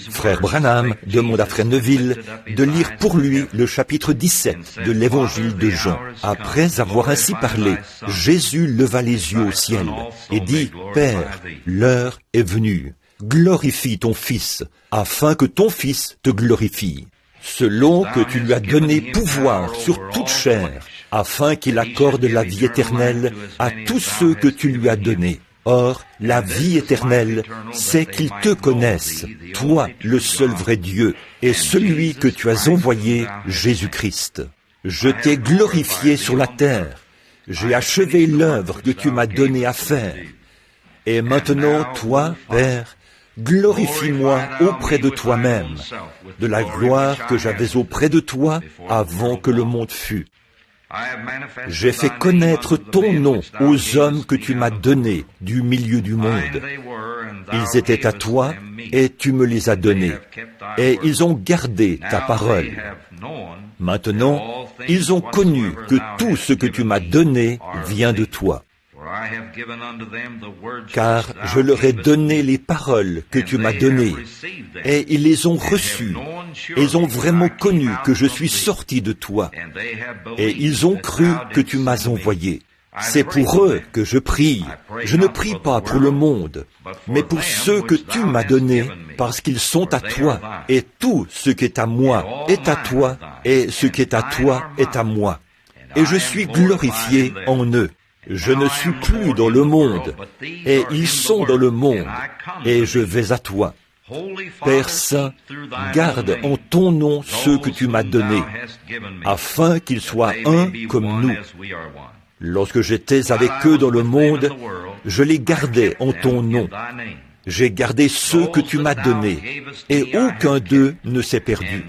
Frère Branham demande à Frère Neville de lire pour lui le chapitre 17 de l'évangile de Jean. Après avoir ainsi parlé, Jésus leva les yeux au ciel et dit, « Père, l'heure est venue. Glorifie ton Fils, afin que ton Fils te glorifie, selon que tu lui as donné pouvoir sur toute chair, afin qu'il accorde la vie éternelle à tous ceux que tu lui as donnés. Or, la vie éternelle, c'est qu'ils te connaissent, toi, le seul vrai Dieu, et celui que tu as envoyé, Jésus-Christ. Je t'ai glorifié sur la terre. J'ai achevé l'œuvre que tu m'as donnée à faire. Et maintenant, toi, Père, glorifie-moi auprès de toi-même, de la gloire que j'avais auprès de toi avant que le monde fût. J'ai fait connaître ton nom aux hommes que tu m'as donnés du milieu du monde. Ils étaient à toi et tu me les as donnés, et ils ont gardé ta parole. Maintenant, ils ont connu que tout ce que tu m'as donné vient de toi. Car je leur ai donné les paroles que tu m'as données, et ils les ont reçues. Ils ont vraiment connu que je suis sorti de toi, et ils ont cru que tu m'as envoyé. C'est pour eux que je prie. Je ne prie pas pour le monde, mais pour ceux que tu m'as donnés, parce qu'ils sont à toi, et tout ce qui est à moi est à toi, et ce qui est à toi est à moi. Et je suis glorifié en eux. Je ne suis plus dans le monde, et ils sont dans le monde, et je vais à toi. Père Saint, garde en ton nom ceux que tu m'as donnés, afin qu'ils soient un comme nous. Lorsque j'étais avec eux dans le monde, je les gardais en ton nom. J'ai gardé ceux que tu m'as donnés, et aucun d'eux ne s'est perdu,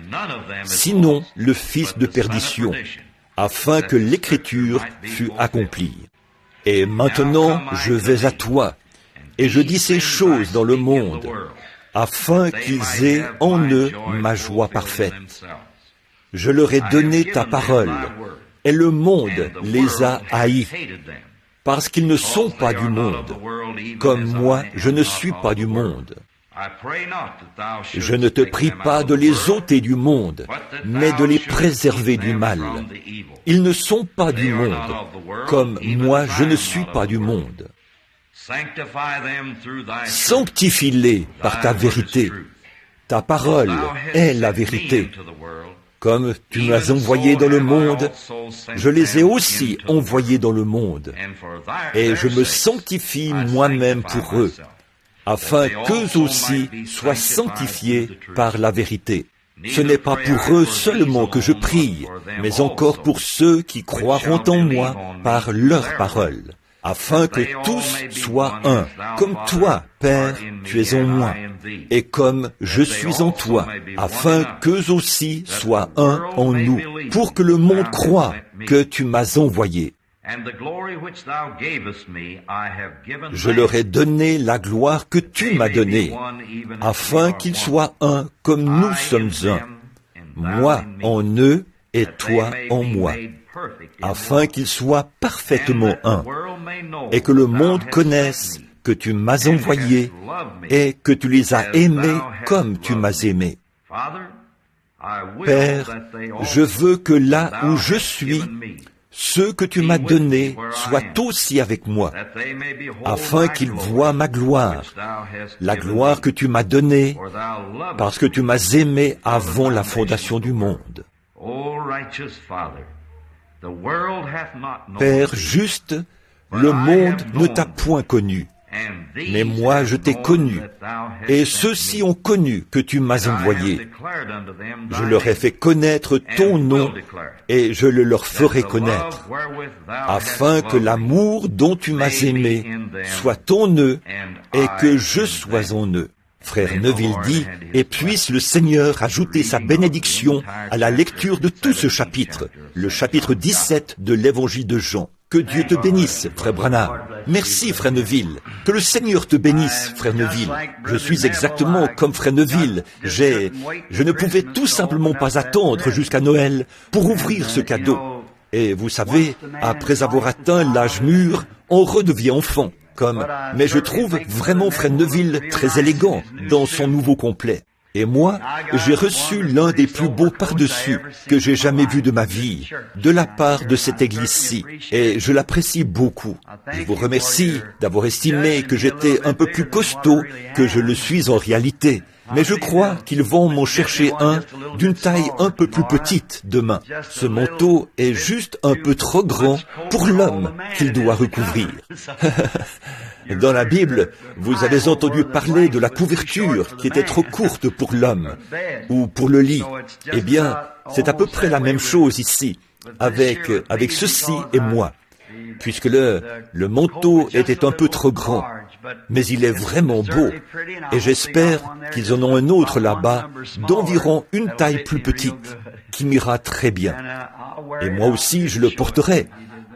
sinon le fils de perdition, afin que l'Écriture fût accomplie. Et maintenant, je vais à toi, et je dis ces choses dans le monde, afin qu'ils aient en eux ma joie parfaite. Je leur ai donné ta parole, et le monde les a haïs, parce qu'ils ne sont pas du monde, comme moi je ne suis pas du monde. Je ne te prie pas de les ôter du monde, mais de les préserver du mal. Ils ne sont pas du monde, comme moi je ne suis pas du monde. Sanctifie-les par ta vérité. Ta parole est la vérité. Comme tu m'as envoyé dans le monde, je les ai aussi envoyés dans le monde, et je me sanctifie moi-même pour eux, afin qu'eux aussi soient sanctifiés par la vérité. Ce n'est pas pour eux seulement que je prie, mais encore pour ceux qui croiront en moi par leur parole, afin que tous soient un, comme toi, Père, tu es en moi, et comme je suis en toi, afin qu'eux aussi soient un en nous, pour que le monde croie que tu m'as envoyé. Je leur ai donné la gloire que tu m'as donnée, afin qu'ils soient un comme nous sommes un, moi en eux et toi en moi, afin qu'ils soient parfaitement un, et que le monde connaisse que tu m'as envoyé et que tu les as aimés comme tu m'as aimé. Père, je veux que là où je suis, ceux que tu m'as donnés soient aussi avec moi, afin qu'ils voient ma gloire, la gloire que tu m'as donnée, parce que tu m'as aimé avant la fondation du monde. Père juste, le monde ne t'a point connu, mais moi je t'ai connu, et ceux-ci ont connu que tu m'as envoyé. Je leur ai fait connaître ton nom, et je le leur ferai connaître, afin que l'amour dont tu m'as aimé soit en eux, et que je sois en eux. Frère Neville dit, et puisse le Seigneur ajouter sa bénédiction à la lecture de tout ce chapitre, le chapitre 17 de l'évangile de Jean. Que Dieu te bénisse, frère Branham. Merci, frère Neville. Que le Seigneur te bénisse, frère Neville. Je suis exactement comme frère Neville. Je ne pouvais tout simplement pas attendre jusqu'à Noël pour ouvrir ce cadeau. Et vous savez, après avoir atteint l'âge mûr, on redevient enfant. Mais je trouve vraiment Frère Neville très élégant dans son nouveau complet. Et moi, j'ai reçu l'un des plus beaux par-dessus que j'ai jamais vu de ma vie, de la part de cette église-ci, et je l'apprécie beaucoup. Je vous remercie d'avoir estimé que j'étais un peu plus costaud que je le suis en réalité, mais je crois qu'ils vont m'en chercher un d'une taille un peu plus petite demain. Ce manteau est juste un peu trop grand pour l'homme qu'il doit recouvrir. Dans la Bible, vous avez entendu parler de la couverture qui était trop courte pour l'homme ou pour le lit. Eh bien, c'est à peu près la même chose ici, avec ceci et moi, puisque le manteau était un peu trop grand, mais il est vraiment beau, et j'espère qu'ils en ont un autre là-bas d'environ une taille plus petite, qui m'ira très bien. Et moi aussi, je le porterai,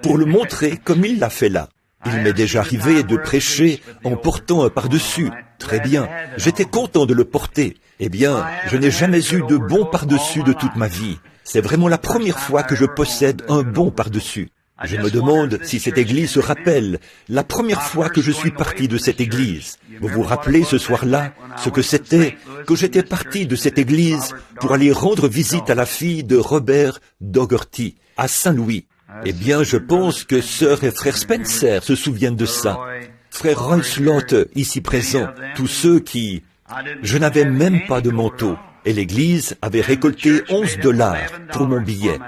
pour le montrer comme il l'a fait là. Il m'est déjà arrivé de prêcher en portant un par-dessus. Très bien, j'étais content de le porter. Eh bien, je n'ai jamais eu de bon par-dessus de toute ma vie. C'est vraiment la première fois que je possède un bon par-dessus. Je me demande si cette église se rappelle la première fois que je suis parti de cette église. Vous vous rappelez ce soir-là ce que c'était que j'étais parti de cette église pour aller rendre visite à la fille de Robert Dougherty à Saint-Louis. Eh bien, je pense que sœur et frère Spencer se souviennent de ça. Frère Roy Slaughter, ici présent, tous ceux qui... Je n'avais même pas de manteau, et l'église avait récolté $11 pour mon billet.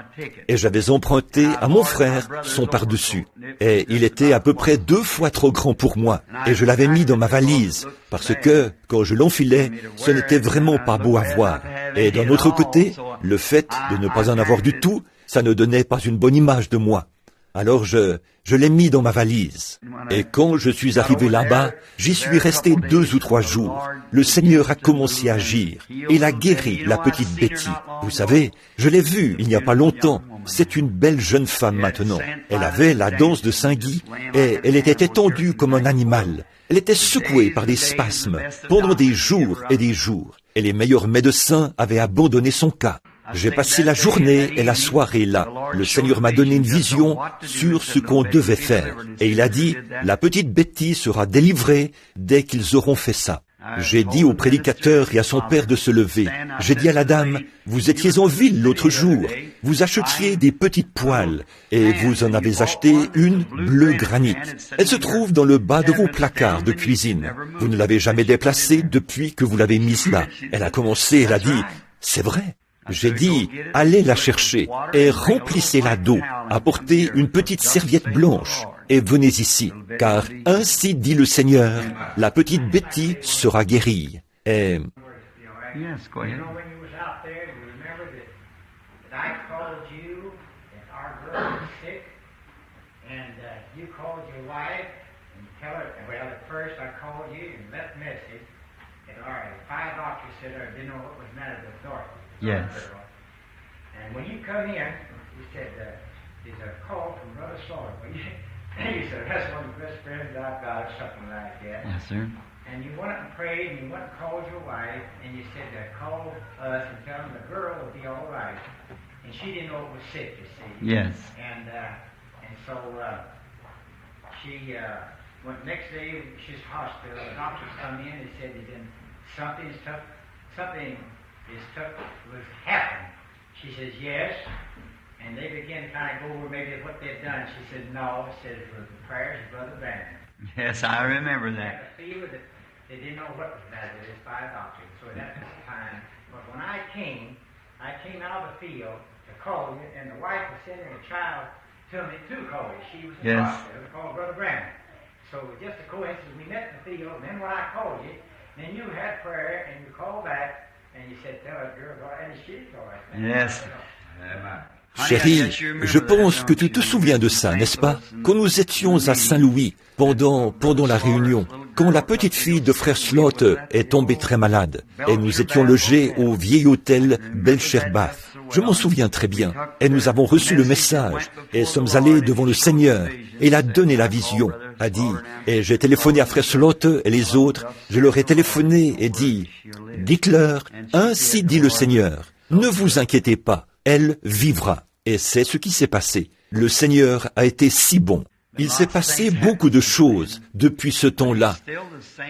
Et j'avais emprunté à mon frère son par-dessus. Et il était à peu près 2 fois trop grand pour moi, et je l'avais mis dans ma valise, parce que, quand je l'enfilais, ce n'était vraiment pas beau à voir. Et d'un autre côté, le fait de ne pas en avoir du tout, ça ne donnait pas une bonne image de moi. Alors je l'ai mis dans ma valise. Et quand je suis arrivé là-bas, j'y suis resté 2 ou 3 jours. Le Seigneur a commencé à agir. Et il a guéri la petite Betty. Vous savez, je l'ai vue il n'y a pas longtemps. C'est une belle jeune femme maintenant. Elle avait la danse de Saint-Guy et elle était étendue comme un animal. Elle était secouée par des spasmes pendant des jours et des jours. Et les meilleurs médecins avaient abandonné son cas. J'ai passé la journée et la soirée là. Le Seigneur m'a donné une vision sur ce qu'on devait faire. Et il a dit, la petite Betty sera délivrée dès qu'ils auront fait ça. J'ai dit au prédicateur et à son père de se lever. J'ai dit à la dame, vous étiez en ville l'autre jour. Vous achetiez des petites poêles et vous en avez acheté une bleu granit. Elle se trouve dans le bas de vos placards de cuisine. Vous ne l'avez jamais déplacée depuis que vous l'avez mise là. Elle a commencé, elle a dit, c'est vrai. J'ai dit, allez la chercher et remplissez-la d'eau, apportez une petite serviette blanche et venez ici, car ainsi dit le Seigneur, la petite Betty sera guérie. Et... Yes. And when you come in, you said, there's a call from Brother Slaughter. You said, that's one of the best friends I've got, or something like that. Yes, sir. And you went and prayed, and you went and called your wife, and you said, call us and tell them the girl will be all right. And she didn't know it was sick, you see. Yes. And so she went next day, she's hospital. The doctors come in and said, something was happening. She says, yes. And they began to kind of go over maybe what they'd done. She said, no. She said, it was the prayers of Brother Brandon. Yes, I remember that. They didn't know what was that. It was by a doctor. So at that time, but when I came out of the field to call you, and the wife was sending a child to me to call you. She was in the hospital, called Brother Brandon. So it was just a coincidence. We met in the field, and then when I called you, then you had prayer, and you called back, and you said, tell that girl, and she's all right. Yes. Chérie, je pense que tu te souviens de ça, n'est-ce pas? Quand nous étions à Saint-Louis, pendant la réunion, quand la petite fille de frère Slaughter est tombée très malade, et nous étions logés au vieil hôtel Belcherbath. Je m'en souviens très bien, et nous avons reçu le message, et sommes allés devant le Seigneur, et il a donné la vision, a dit, et j'ai téléphoné à frère Slaughter et les autres, je leur ai téléphoné et dit, dites-leur, ainsi dit le Seigneur, ne vous inquiétez pas, elle vivra. Et c'est ce qui s'est passé. Le Seigneur a été si bon. Il s'est passé beaucoup de choses depuis ce temps-là,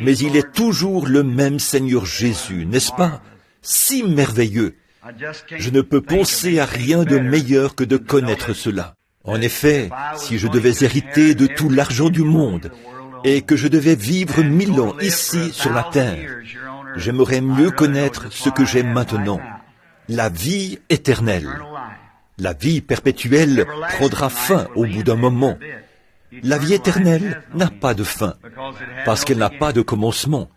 mais il est toujours le même Seigneur Jésus, n'est-ce pas? Si merveilleux! Je ne peux penser à rien de meilleur que de connaître cela. En effet, si je devais hériter de tout l'argent du monde et que je devais vivre 1000 ans ici sur la terre, j'aimerais mieux connaître ce que j'ai maintenant, la vie éternelle. La vie perpétuelle prendra fin au bout d'un moment. La vie éternelle n'a pas de fin, parce qu'elle n'a pas de commencement.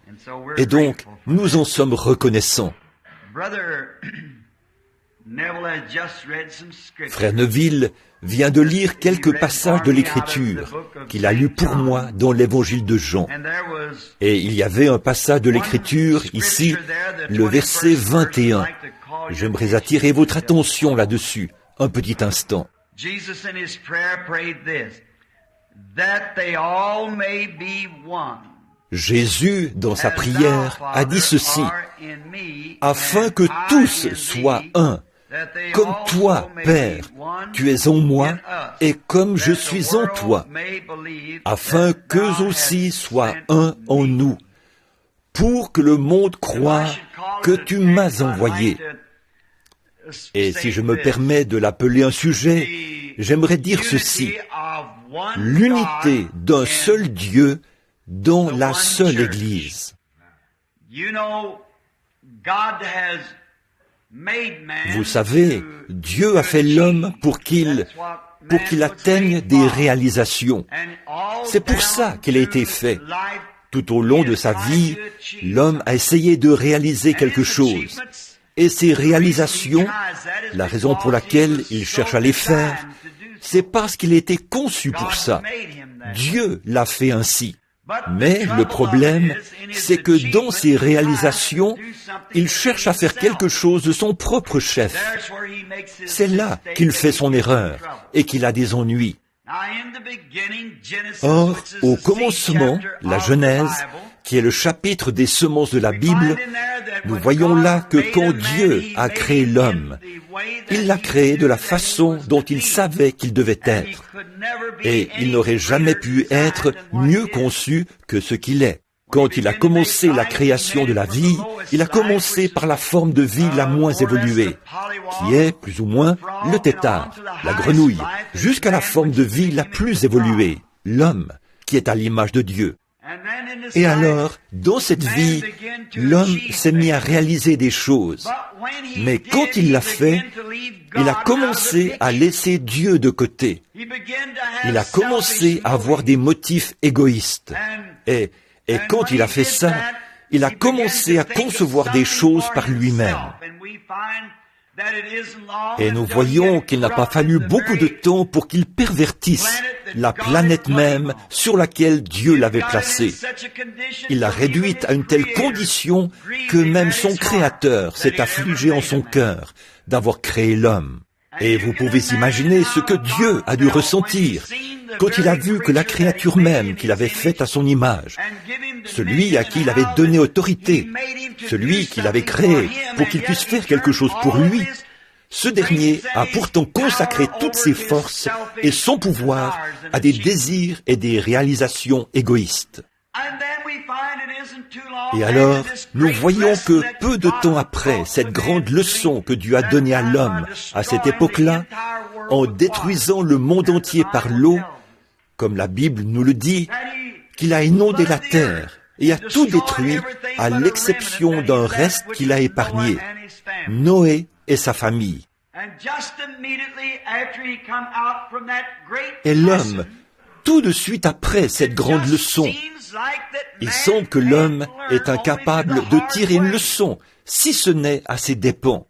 Et donc, nous en sommes reconnaissants. Frère Neville vient de lire quelques passages de l'Écriture qu'il a lus pour moi dans l'Évangile de Jean. Et il y avait un passage de l'Écriture ici, le verset 21. J'aimerais attirer votre attention là-dessus, un petit instant. Jésus, dans sa prière, a dit ceci, « Afin que tous soient un, comme toi, Père, tu es en moi, et comme je suis en toi, afin qu'eux aussi soient un en nous, pour que le monde croie que tu m'as envoyé. » Et si je me permets de l'appeler un sujet, j'aimerais dire ceci, l'unité d'un seul Dieu dans la seule Église. Vous savez, Dieu a fait l'homme pour qu'il atteigne des réalisations. C'est pour ça qu'il a été fait. Tout au long de sa vie, l'homme a essayé de réaliser quelque chose. Et ces réalisations, la raison pour laquelle il cherche à les faire, c'est parce qu'il a été conçu pour ça. Dieu l'a fait ainsi. Mais le problème, c'est que dans ses réalisations, il cherche à faire quelque chose de son propre chef. C'est là qu'il fait son erreur et qu'il a des ennuis. Or, au commencement, la Genèse, qui est le chapitre des semences de la Bible, nous voyons là que quand Dieu a créé l'homme, il l'a créé de la façon dont il savait qu'il devait être. Et il n'aurait jamais pu être mieux conçu que ce qu'il est. Quand il a commencé la création de la vie, il a commencé par la forme de vie la moins évoluée, qui est, plus ou moins, le tétard, la grenouille, jusqu'à la forme de vie la plus évoluée, l'homme, qui est à l'image de Dieu. Et alors, dans cette vie, l'homme s'est mis à réaliser des choses. Mais quand il l'a fait, il a commencé à laisser Dieu de côté. Il a commencé à avoir des motifs égoïstes. Et quand il a fait ça, il a commencé à concevoir des choses par lui-même. Et nous voyons qu'il n'a pas fallu beaucoup de temps pour qu'il pervertisse la planète même sur laquelle Dieu l'avait placée. Il l'a réduite à une telle condition que même son Créateur s'est affligé en son cœur d'avoir créé l'homme. Et vous pouvez imaginer ce que Dieu a dû ressentir quand il a vu que la créature même qu'il avait faite à son image, celui à qui il avait donné autorité, celui qu'il avait créé pour qu'il puisse faire quelque chose pour lui, ce dernier a pourtant consacré toutes ses forces et son pouvoir à des désirs et des réalisations égoïstes. Et alors, nous voyons que peu de temps après cette grande leçon que Dieu a donnée à l'homme à cette époque-là, en détruisant le monde entier par l'eau, comme la Bible nous le dit, qu'il a inondé la terre et a tout détruit à l'exception d'un reste qu'il a épargné, Noé et sa famille. Et l'homme, tout de suite après cette grande leçon, il semble que l'homme est incapable de tirer une leçon, si ce n'est à ses dépens.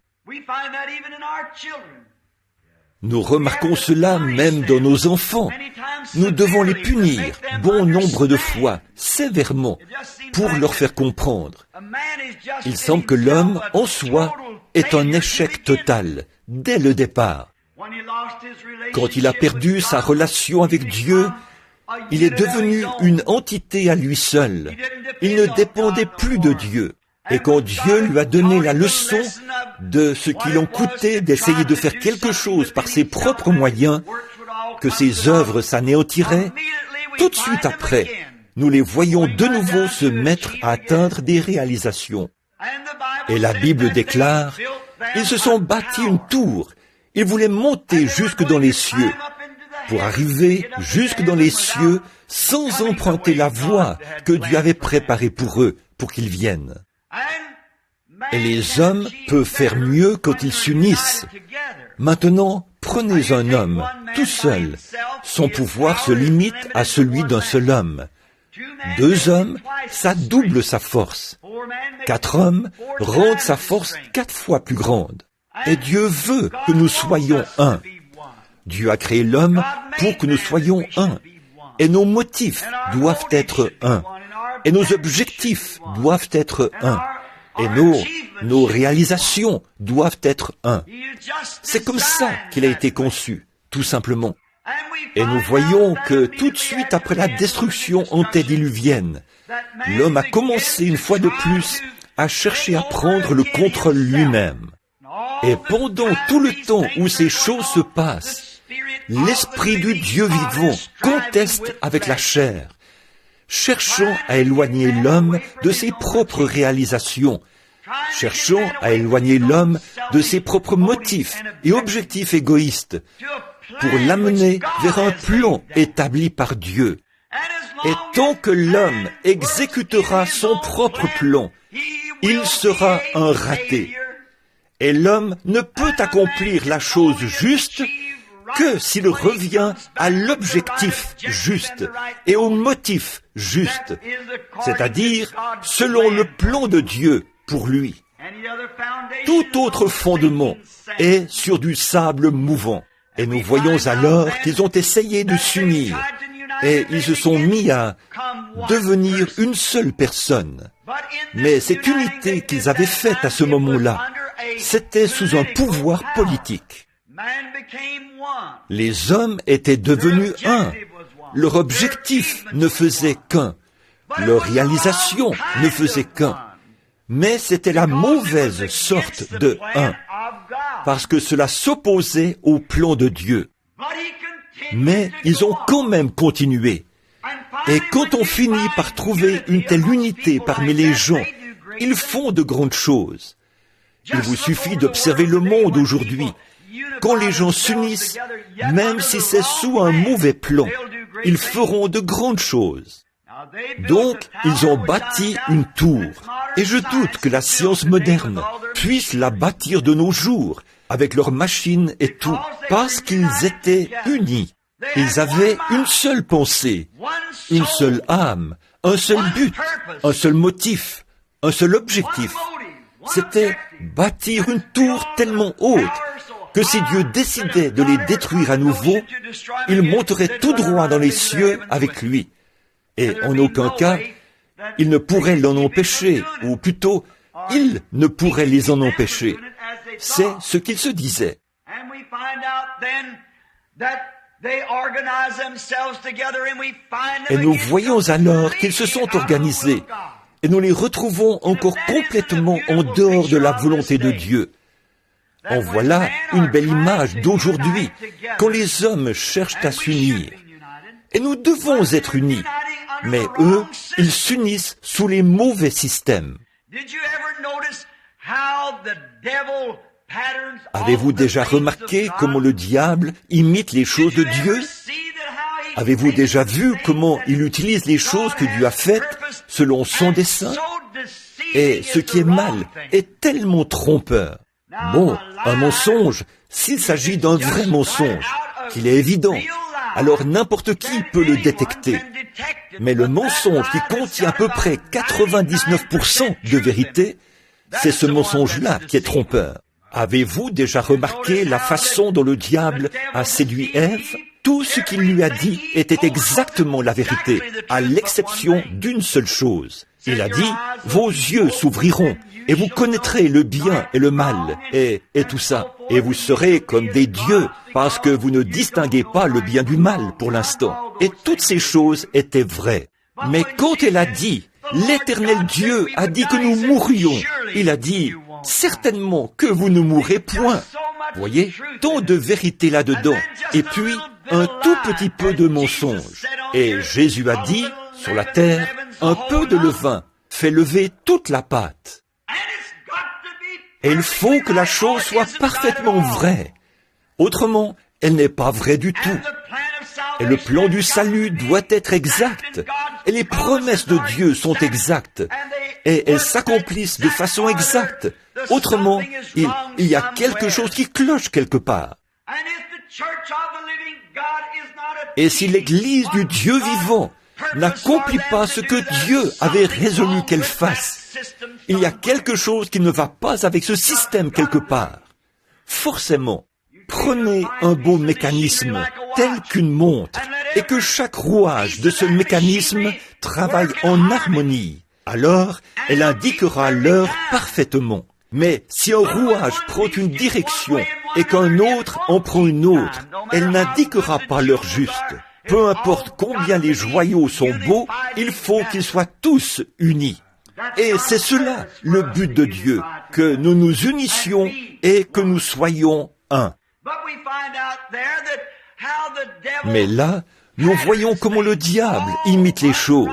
Nous remarquons cela même dans nos enfants. Nous devons les punir bon nombre de fois, sévèrement, pour leur faire comprendre. Il semble que l'homme, en soi, est un échec total, dès le départ. Quand il a perdu sa relation avec Dieu, il est devenu une entité à lui seul. Il ne dépendait plus de Dieu. Et quand Dieu lui a donné la leçon de ce qu'il en coûtait d'essayer de faire quelque chose par ses propres moyens, que ses œuvres s'anéantiraient, tout de suite après, nous les voyons de nouveau se mettre à atteindre des réalisations. Et la Bible déclare, ils se sont bâtis une tour, ils voulaient monter jusque dans les cieux, pour arriver jusque dans les cieux sans emprunter la voie que Dieu avait préparée pour eux, pour qu'ils viennent. Et les hommes peuvent faire mieux quand ils s'unissent. Maintenant, prenez un homme, tout seul. Son pouvoir se limite à celui d'un seul homme. 2 hommes, ça double sa force. 4 hommes rendent sa force 4 fois plus grande. Et Dieu veut que nous soyons un. Dieu a créé l'homme pour que nous soyons un. Et nos motifs doivent être un. Et nos objectifs doivent être un. Et nos réalisations doivent être un. C'est comme ça qu'il a été conçu, tout simplement. Et nous voyons que tout de suite après la destruction antédiluvienne, l'homme a commencé une fois de plus à chercher à prendre le contrôle lui-même. Et pendant tout le temps où ces choses se passent, l'Esprit du Dieu vivant conteste avec la chair, cherchant à éloigner l'homme de ses propres réalisations, cherchant à éloigner l'homme de ses propres motifs et objectifs égoïstes, pour l'amener vers un plan établi par Dieu. Et tant que l'homme exécutera son propre plan, il sera un raté. Et l'homme ne peut accomplir la chose juste que s'il revient à l'objectif juste et au motif juste, c'est-à-dire selon le plan de Dieu pour lui. Tout autre fondement est sur du sable mouvant. Et nous voyons alors qu'ils ont essayé de s'unir et ils se sont mis à devenir une seule personne. Mais cette unité qu'ils avaient faite à ce moment-là, c'était sous un pouvoir politique. Les hommes étaient devenus un. Leur objectif ne faisait qu'un. Leur réalisation ne faisait qu'un. Mais c'était la mauvaise sorte de un, parce que cela s'opposait au plan de Dieu. Mais ils ont quand même continué. Et quand on finit par trouver une telle unité parmi les gens, ils font de grandes choses. Il vous suffit d'observer le monde aujourd'hui. Quand les gens s'unissent, même si c'est sous un mauvais plan, ils feront de grandes choses. Donc, ils ont bâti une tour. Et je doute que la science moderne puisse la bâtir de nos jours, avec leurs machines et tout, parce qu'ils étaient unis. Ils avaient une seule pensée, une seule âme, un seul but, un seul motif, un seul objectif. C'était bâtir une tour tellement haute que si Dieu décidait de les détruire à nouveau, il monterait tout droit dans les cieux avec lui. Et en aucun cas, il ne pourrait l'en empêcher, ou plutôt, il ne pourrait les en empêcher. C'est ce qu'ils se disaient. Et nous voyons alors qu'ils se sont organisés, et nous les retrouvons encore complètement en dehors de la volonté de Dieu. En voilà une belle image d'aujourd'hui, quand les hommes cherchent à s'unir. Et nous devons être unis. Mais eux, ils s'unissent sous les mauvais systèmes. Avez-vous déjà remarqué comment le diable imite les choses de Dieu? Avez-vous déjà vu comment il utilise les choses que Dieu a faites selon son dessein? Et ce qui est mal est tellement trompeur. Bon, un mensonge, s'il s'agit d'un vrai mensonge, qu'il est évident, alors n'importe qui peut le détecter. Mais le mensonge qui contient à peu près 99% de vérité, c'est ce mensonge-là qui est trompeur. Avez-vous déjà remarqué la façon dont le diable a séduit Ève? Tout ce qu'il lui a dit était exactement la vérité, à l'exception d'une seule chose. Il a dit, vos yeux s'ouvriront, et vous connaîtrez le bien et le mal, et tout ça. Et vous serez comme des dieux, parce que vous ne distinguez pas le bien du mal pour l'instant. Et toutes ces choses étaient vraies. Mais quand elle a dit, l'Éternel Dieu a dit que nous mourrions, il a dit, certainement que vous ne mourrez point. Voyez, tant de vérité là-dedans. Et puis, un tout petit peu de mensonge. Et Jésus a dit, sur la terre, un peu de levain fait lever toute la pâte. Et il faut que la chose soit parfaitement vraie. Autrement, elle n'est pas vraie du tout. Et le plan du salut doit être exact. Et les promesses de Dieu sont exactes. Et elles s'accomplissent de façon exacte. Autrement, il y a quelque chose qui cloche quelque part. Et si l'Église du Dieu vivant n'accomplit pas ce que Dieu avait résolu qu'elle fasse, il y a quelque chose qui ne va pas avec ce système quelque part. Forcément, prenez un bon mécanisme tel qu'une montre et que chaque rouage de ce mécanisme travaille en harmonie. Alors, elle indiquera l'heure parfaitement. Mais si un rouage prend une direction et qu'un autre en prend une autre, elle n'indiquera pas l'heure juste. Peu importe combien les joyaux sont beaux, il faut qu'ils soient tous unis. Et c'est cela le but de Dieu, que nous nous unissions et que nous soyons un. Mais là, nous voyons comment le diable imite les choses.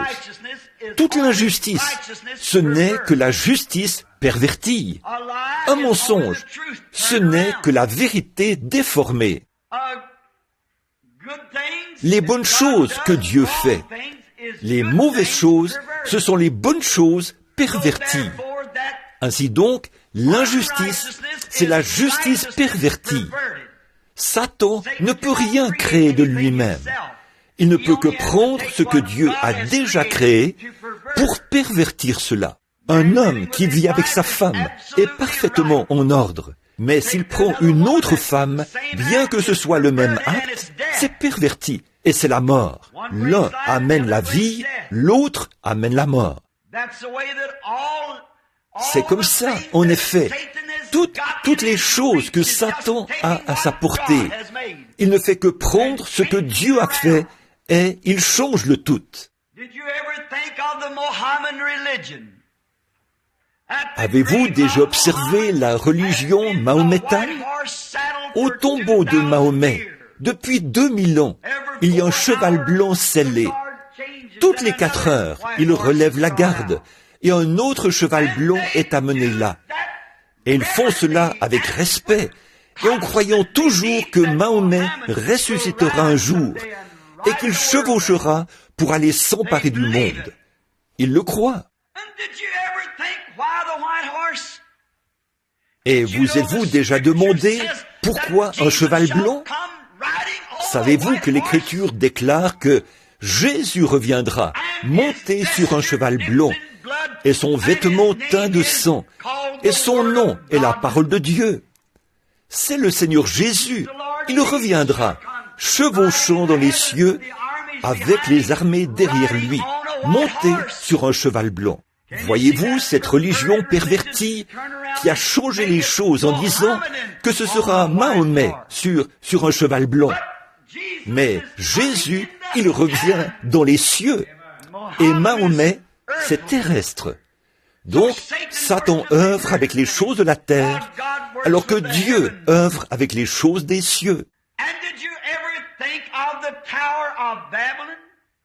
Toute l'injustice, ce n'est que la justice pervertie. Un mensonge, ce n'est que la vérité déformée. Les bonnes choses que Dieu fait, les mauvaises choses, ce sont les bonnes choses perverties. Ainsi donc, l'injustice, c'est la justice pervertie. Satan ne peut rien créer de lui-même. Il ne peut que prendre ce que Dieu a déjà créé pour pervertir cela. Un homme qui vit avec sa femme est parfaitement en ordre. Mais s'il prend une autre femme, bien que ce soit le même acte, c'est perverti et c'est la mort. L'un amène la vie, l'autre amène la mort. C'est comme ça, en effet. Toutes les choses que Satan a à sa portée, il ne fait que prendre ce que Dieu a fait et il change le tout. Avez-vous déjà observé la religion mahométane? Au tombeau de Mahomet, depuis 2000 ans, il y a un cheval blanc scellé. Toutes les 4 heures, il relève la garde et un autre cheval blanc est amené là. Et ils font cela avec respect et en croyant toujours que Mahomet ressuscitera un jour et qu'il chevauchera pour aller s'emparer du monde. Ils le croient. Et vous êtes-vous déjà demandé pourquoi un cheval blanc? Savez-vous que l'Écriture déclare que Jésus reviendra monté sur un cheval blanc et son vêtement teint de sang et son nom est la parole de Dieu? C'est le Seigneur Jésus. Il reviendra chevauchant dans les cieux avec les armées derrière lui, monté sur un cheval blanc. Voyez-vous cette religion pervertie qui a changé les choses en disant que ce sera Mahomet sur un cheval blanc. Mais Jésus, il revient dans les cieux. Et Mahomet, c'est terrestre. Donc, Satan œuvre avec les choses de la terre, alors que Dieu œuvre avec les choses des cieux.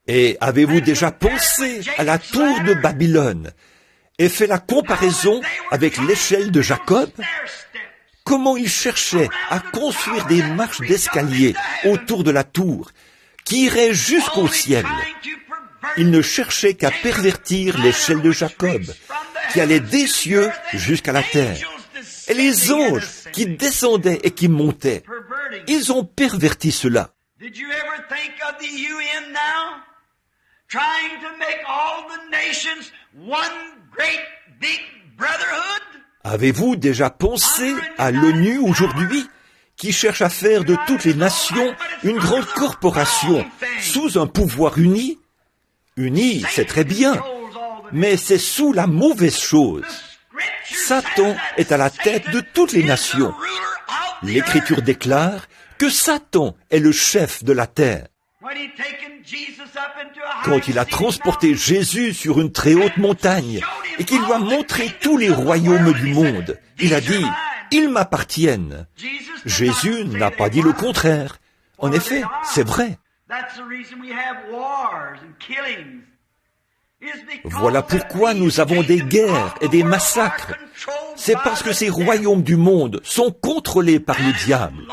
Et avez-vous déjà pensé à la tour de Babylone et fait la comparaison avec l'échelle de Jacob? Comment il cherchait à construire des marches d'escalier autour de la tour qui iraient jusqu'au ciel. Il ne cherchait qu'à pervertir l'échelle de Jacob qui allait des cieux jusqu'à la terre. Et les anges qui descendaient et qui montaient, ils ont perverti cela. Avez-vous déjà pensé à l'ONU aujourd'hui, qui cherche à faire de toutes les nations une grande corporation sous un pouvoir uni? Uni, c'est très bien, mais c'est sous la mauvaise chose. Satan est à la tête de toutes les nations. L'Écriture déclare que Satan est le chef de la terre. Quand il a transporté Jésus sur une très haute montagne et qu'il lui a montré tous les royaumes du monde, il a dit « Ils m'appartiennent ». Jésus n'a pas dit le contraire. En effet, c'est vrai. Voilà pourquoi nous avons des guerres et des massacres. C'est parce que ces royaumes du monde sont contrôlés par le diable.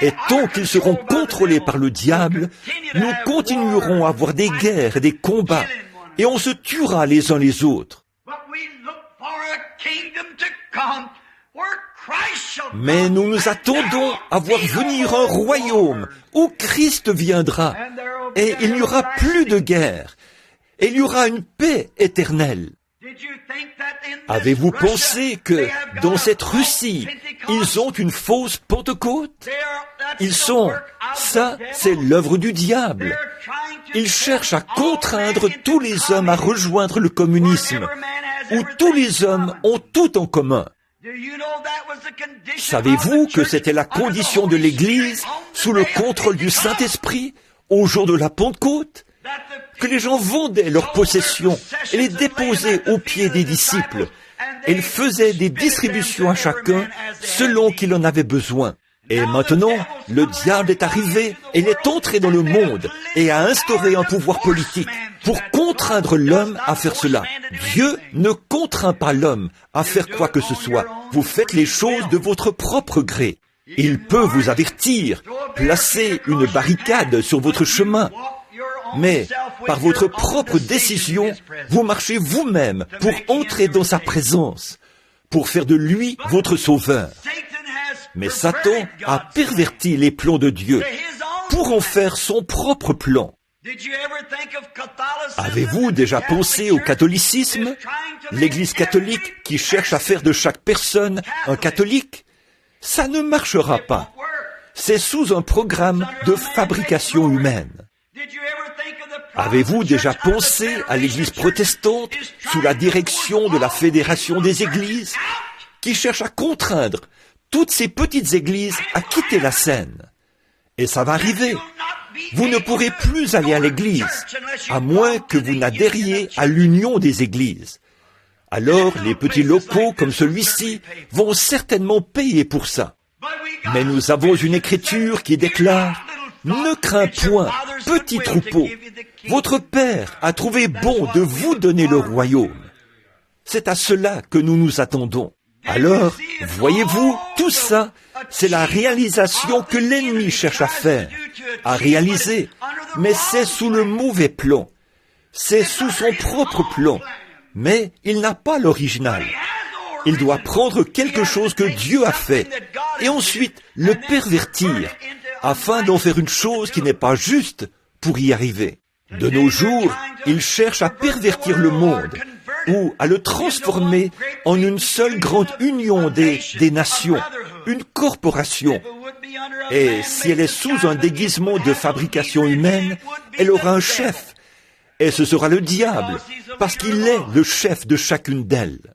Et tant qu'ils seront contrôlés par le diable, nous continuerons à avoir des guerres et des combats, et on se tuera les uns les autres. Mais nous nous attendons à voir venir un royaume où Christ viendra, et il n'y aura plus de guerre, et il y aura une paix éternelle. Avez-vous pensé que dans cette Russie, ils ont une fausse Pentecôte? Ça, c'est l'œuvre du diable. Ils cherchent à contraindre tous les hommes à rejoindre le communisme, où tous les hommes ont tout en commun. Savez-vous que c'était la condition de l'Église sous le contrôle du Saint-Esprit au jour de la Pentecôte? Que les gens vendaient leurs possessions et les déposaient aux pieds des disciples. Et ils faisaient des distributions à chacun selon qu'il en avait besoin. Et maintenant, le diable est arrivé et il est entré dans le monde et a instauré un pouvoir politique pour contraindre l'homme à faire cela. Dieu ne contraint pas l'homme à faire quoi que ce soit. Vous faites les choses de votre propre gré. Il peut vous avertir, placer une barricade sur votre chemin. Mais, par votre propre décision, vous marchez vous-même pour entrer dans sa présence, pour faire de lui votre sauveur. Mais Satan a perverti les plans de Dieu pour en faire son propre plan. Avez-vous déjà pensé au catholicisme, l'Église catholique qui cherche à faire de chaque personne un catholique? Ça ne marchera pas. C'est sous un programme de fabrication humaine. Avez-vous déjà pensé à l'Église protestante sous la direction de la Fédération des Églises qui cherche à contraindre toutes ces petites églises à quitter la scène? Et ça va arriver. Vous ne pourrez plus aller à l'église, à moins que vous n'adhériez à l'union des églises. Alors, les petits locaux comme celui-ci vont certainement payer pour ça. Mais nous avons une écriture qui déclare « Ne crains point, petit troupeau, votre Père a trouvé bon de vous donner le royaume. » C'est à cela que nous nous attendons. Alors, voyez-vous, tout ça, c'est la réalisation que l'ennemi cherche à faire, à réaliser, mais c'est sous le mauvais plan. C'est sous son propre plan, mais il n'a pas l'original. Il doit prendre quelque chose que Dieu a fait, et ensuite le pervertir, afin d'en faire une chose qui n'est pas juste pour y arriver. De nos jours, il cherche à pervertir le monde, ou à le transformer en une seule grande union des nations, une corporation. Et si elle est sous un déguisement de fabrication humaine, elle aura un chef, et ce sera le diable, parce qu'il est le chef de chacune d'elles.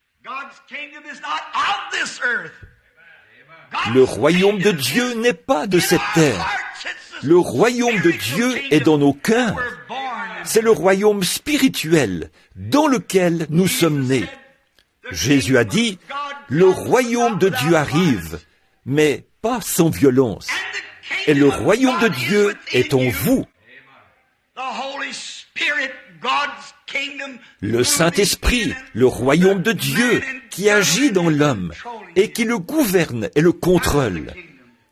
Le royaume de Dieu n'est pas de cette terre. Le royaume de Dieu est dans nos cœurs. C'est le royaume spirituel dans lequel nous sommes nés. Jésus a dit, le royaume de Dieu arrive, mais pas sans violence. Et le royaume de Dieu est en vous. Le Saint-Esprit, le royaume de Dieu qui agit dans l'homme et qui le gouverne et le contrôle.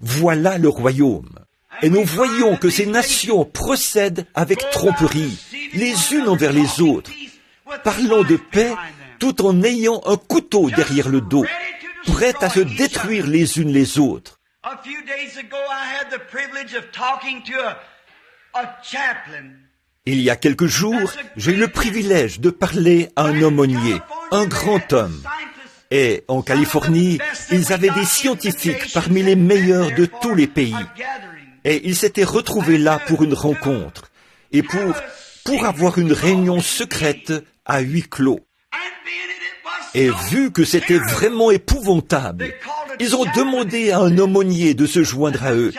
Voilà le royaume. Et nous voyons que ces nations procèdent avec tromperie, les unes envers les autres, parlant de paix tout en ayant un couteau derrière le dos, prêtes à se détruire les unes les autres. Il y a quelques jours, j'ai eu le privilège de parler à un aumônier, un grand homme. Et en Californie, ils avaient des scientifiques parmi les meilleurs de tous les pays. Et ils s'étaient retrouvés là pour une rencontre et pour avoir une réunion secrète à huis clos. Et vu que c'était vraiment épouvantable, ils ont demandé à un aumônier de se joindre à eux.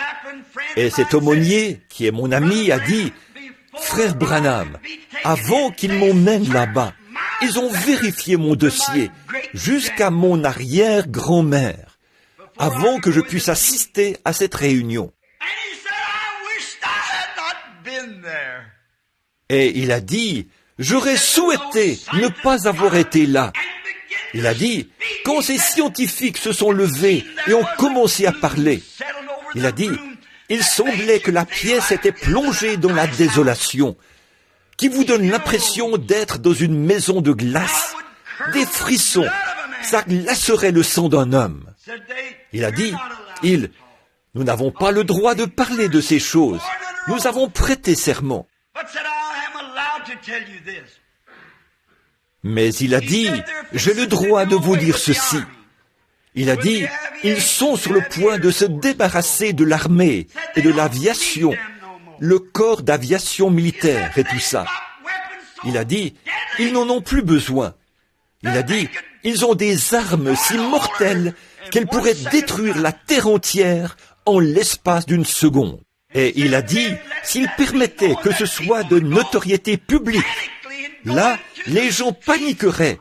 Et cet aumônier, qui est mon ami, a dit, « Frère Branham, avant qu'ils m'emmènent là-bas, ils ont vérifié mon dossier jusqu'à mon arrière-grand-mère, avant que je puisse assister à cette réunion. Et il a dit, j'aurais souhaité ne pas avoir été là. Il a dit, quand ces scientifiques se sont levés et ont commencé à parler, il a dit, il semblait que la pièce était plongée dans la désolation, qui vous donne l'impression d'être dans une maison de glace, des frissons, ça glacerait le sang d'un homme. Il a dit, nous n'avons pas le droit de parler de ces choses, nous avons prêté serment. Mais il a dit, j'ai le droit de vous dire ceci. Il a dit, ils sont sur le point de se débarrasser de l'armée et de l'aviation, le corps d'aviation militaire et tout ça. Il a dit, ils n'en ont plus besoin. Il a dit, ils ont des armes si mortelles qu'elles pourraient détruire la terre entière en l'espace d'une seconde. Et il a dit, s'ils permettaient que ce soit de notoriété publique, là, les gens paniqueraient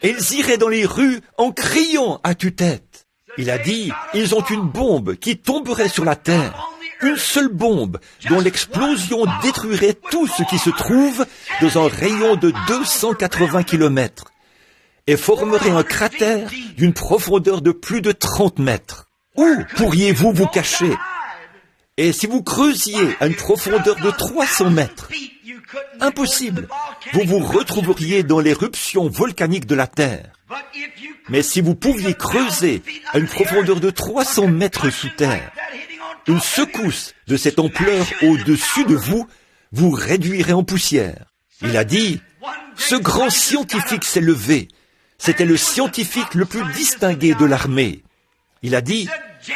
et ils iraient dans les rues en criant à tue-tête. Il a dit, ils ont une bombe qui tomberait sur la terre, une seule bombe dont l'explosion détruirait tout ce qui se trouve dans un rayon de 280 kilomètres et formerait un cratère d'une profondeur de plus de 30 mètres. Où pourriez-vous vous cacher? Et si vous creusiez à une profondeur de 300 mètres, impossible, vous vous retrouveriez dans l'éruption volcanique de la Terre. Mais si vous pouviez creuser à une profondeur de 300 mètres sous terre, une secousse de cette ampleur au-dessus de vous, vous réduirait en poussière. Il a dit, ce grand scientifique s'est levé. C'était le scientifique le plus distingué de l'armée. Il a dit,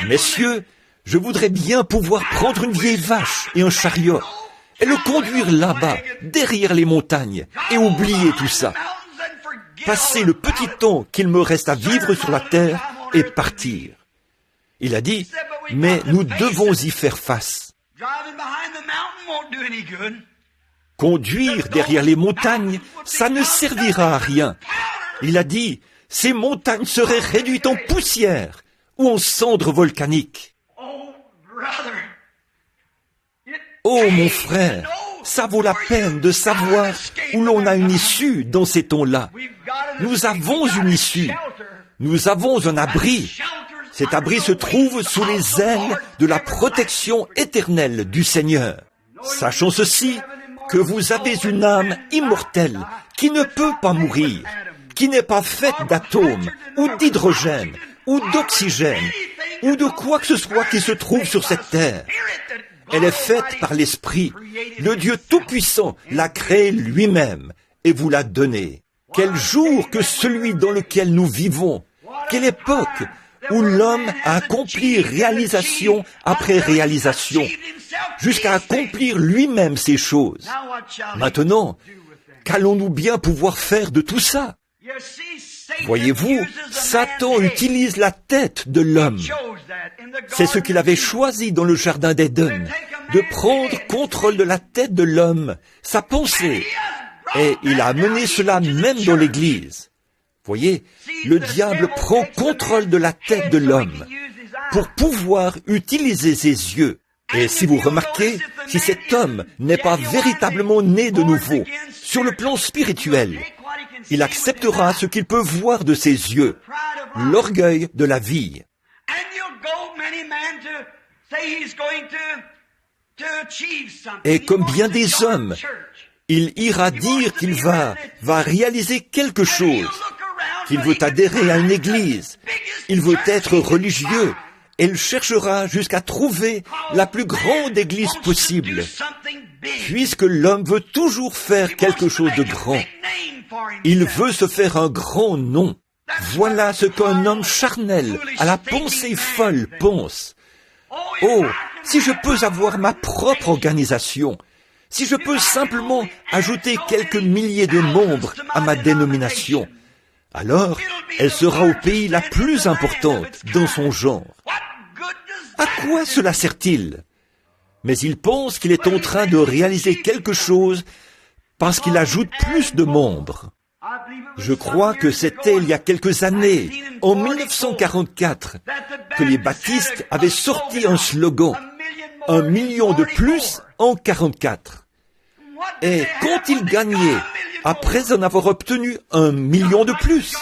messieurs, je voudrais bien pouvoir prendre une vieille vache et un chariot et le conduire là-bas, derrière les montagnes, et oublier tout ça. Passer le petit temps qu'il me reste à vivre sur la terre et partir. Il a dit, mais nous devons y faire face. Conduire derrière les montagnes, ça ne servira à rien. Il a dit, ces montagnes seraient réduites en poussière ou en cendres volcaniques. Oh mon frère, ça vaut la peine de savoir où l'on a une issue dans ces temps-là. Nous avons une issue. Nous avons un abri. Cet abri se trouve sous les ailes de la protection éternelle du Seigneur. Sachons ceci, que vous avez une âme immortelle qui ne peut pas mourir, qui n'est pas faite d'atomes ou d'hydrogène ou d'oxygène ou de quoi que ce soit qui se trouve sur cette terre. Elle est faite par l'Esprit. Le Dieu Tout-Puissant l'a créée lui-même et vous l'a donnée. Quel jour que celui dans lequel nous vivons. Quelle époque où l'homme a accompli réalisation après réalisation, jusqu'à accomplir lui-même ces choses. Maintenant, qu'allons-nous bien pouvoir faire de tout ça? Voyez-vous, Satan utilise la tête de l'homme. C'est ce qu'il avait choisi dans le jardin d'Éden, de prendre contrôle de la tête de l'homme, sa pensée. Et il a amené cela même dans l'Église. Voyez, le diable prend contrôle de la tête de l'homme pour pouvoir utiliser ses yeux. Et si vous remarquez, si cet homme n'est pas véritablement né de nouveau, sur le plan spirituel, il acceptera ce qu'il peut voir de ses yeux, l'orgueil de la vie. Et comme bien des hommes, il ira dire qu'il va réaliser quelque chose, qu'il veut adhérer à une église, il veut être religieux, et il cherchera jusqu'à trouver la plus grande église possible, puisque l'homme veut toujours faire quelque chose de grand. Il veut se faire un grand nom. Voilà ce qu'un homme charnel, à la pensée folle, pense. Oh, si je peux avoir ma propre organisation, si je peux simplement ajouter quelques milliers de membres à ma dénomination, alors elle sera au pays la plus importante dans son genre. À quoi cela sert-il? Mais il pense qu'il est en train de réaliser quelque chose parce qu'il ajoute plus de membres. Je crois que c'était il y a quelques années, en 1944, que les baptistes avaient sorti un slogan, 1 million de plus en 44. Et quand ils gagnaient, après en avoir obtenu 1 million de plus,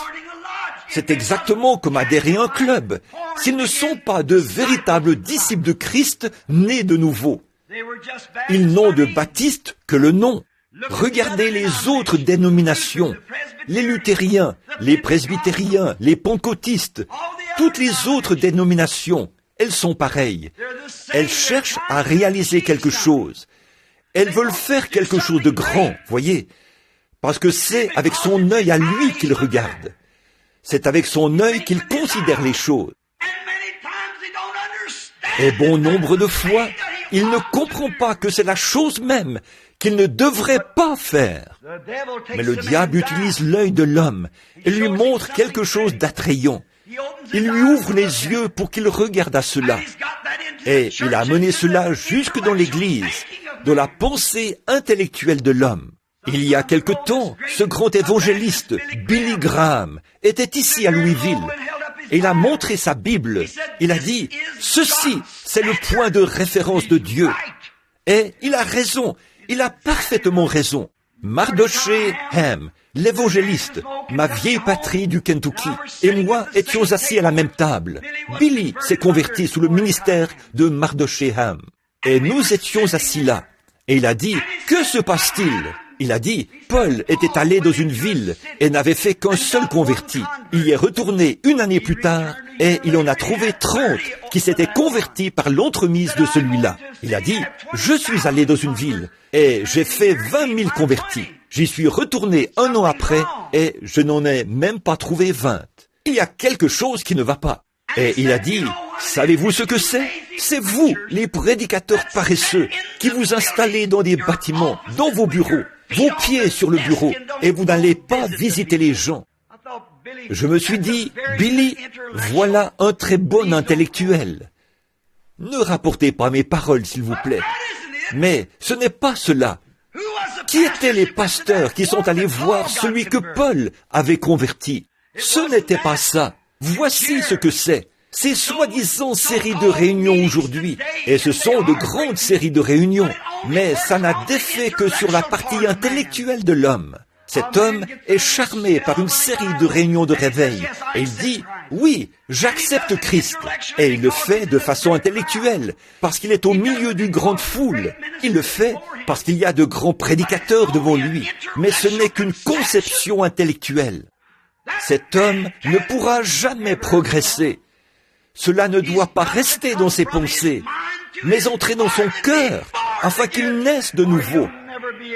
c'est exactement comme adhérer à un club. S'ils ne sont pas de véritables disciples de Christ, nés de nouveau, ils n'ont de baptiste que le nom. Regardez les autres dénominations, les luthériens, les presbytériens, les pentecôtistes, toutes les autres dénominations, elles sont pareilles. Elles cherchent à réaliser quelque chose. Elles veulent faire quelque chose de grand, voyez, parce que c'est avec son œil à lui qu'il regarde. C'est avec son œil qu'il considère les choses. Et bon nombre de fois, il ne comprend pas que c'est la chose même qu'il ne devrait pas faire. Mais le diable utilise l'œil de l'homme et lui montre quelque chose d'attrayant. Il lui ouvre les yeux pour qu'il regarde à cela. Et il a amené cela jusque dans l'Église, dans la pensée intellectuelle de l'homme. Il y a quelque temps, ce grand évangéliste, Billy Graham, était ici à Louisville. Et il a montré sa Bible. Il a dit, ceci, c'est le point de référence de Dieu. Et il a raison. Il a parfaitement raison. Mardoché Ham, l'évangéliste, ma vieille patrie du Kentucky, et moi étions assis à la même table. Billy s'est converti sous le ministère de Mardoché Ham. Et nous étions assis là. Et il a dit, que se passe-t-il? Il a dit, Paul était allé dans une ville et n'avait fait qu'un seul converti. Il y est retourné 1 année plus tard et il en a trouvé 30 qui s'étaient convertis par l'entremise de celui-là. Il a dit, je suis allé dans une ville et j'ai fait 20 000 convertis. J'y suis retourné 1 an après et je n'en ai même pas trouvé 20. Il y a quelque chose qui ne va pas. Et il a dit, savez-vous ce que c'est? C'est vous, les prédicateurs paresseux, qui vous installez dans des bâtiments, dans vos bureaux, vos pieds sur le bureau, et vous n'allez pas visiter les gens. Je me suis dit, Billy, voilà un très bon intellectuel. Ne rapportez pas mes paroles, s'il vous plaît. Mais ce n'est pas cela. Qui étaient les pasteurs qui sont allés voir celui que Paul avait converti? Ce n'était pas ça. Voici ce que c'est. Ces soi-disant séries de réunions aujourd'hui, et ce sont de grandes séries de réunions, mais ça n'a d'effet que sur la partie intellectuelle de l'homme. Cet homme est charmé par une série de réunions de réveil, et il dit, oui, j'accepte Christ, et il le fait de façon intellectuelle, parce qu'il est au milieu d'une grande foule. Il le fait parce qu'il y a de grands prédicateurs devant lui, mais ce n'est qu'une conception intellectuelle. Cet homme ne pourra jamais progresser. Cela ne doit pas rester dans ses pensées, mais entrer dans son cœur, afin qu'il naisse de nouveau.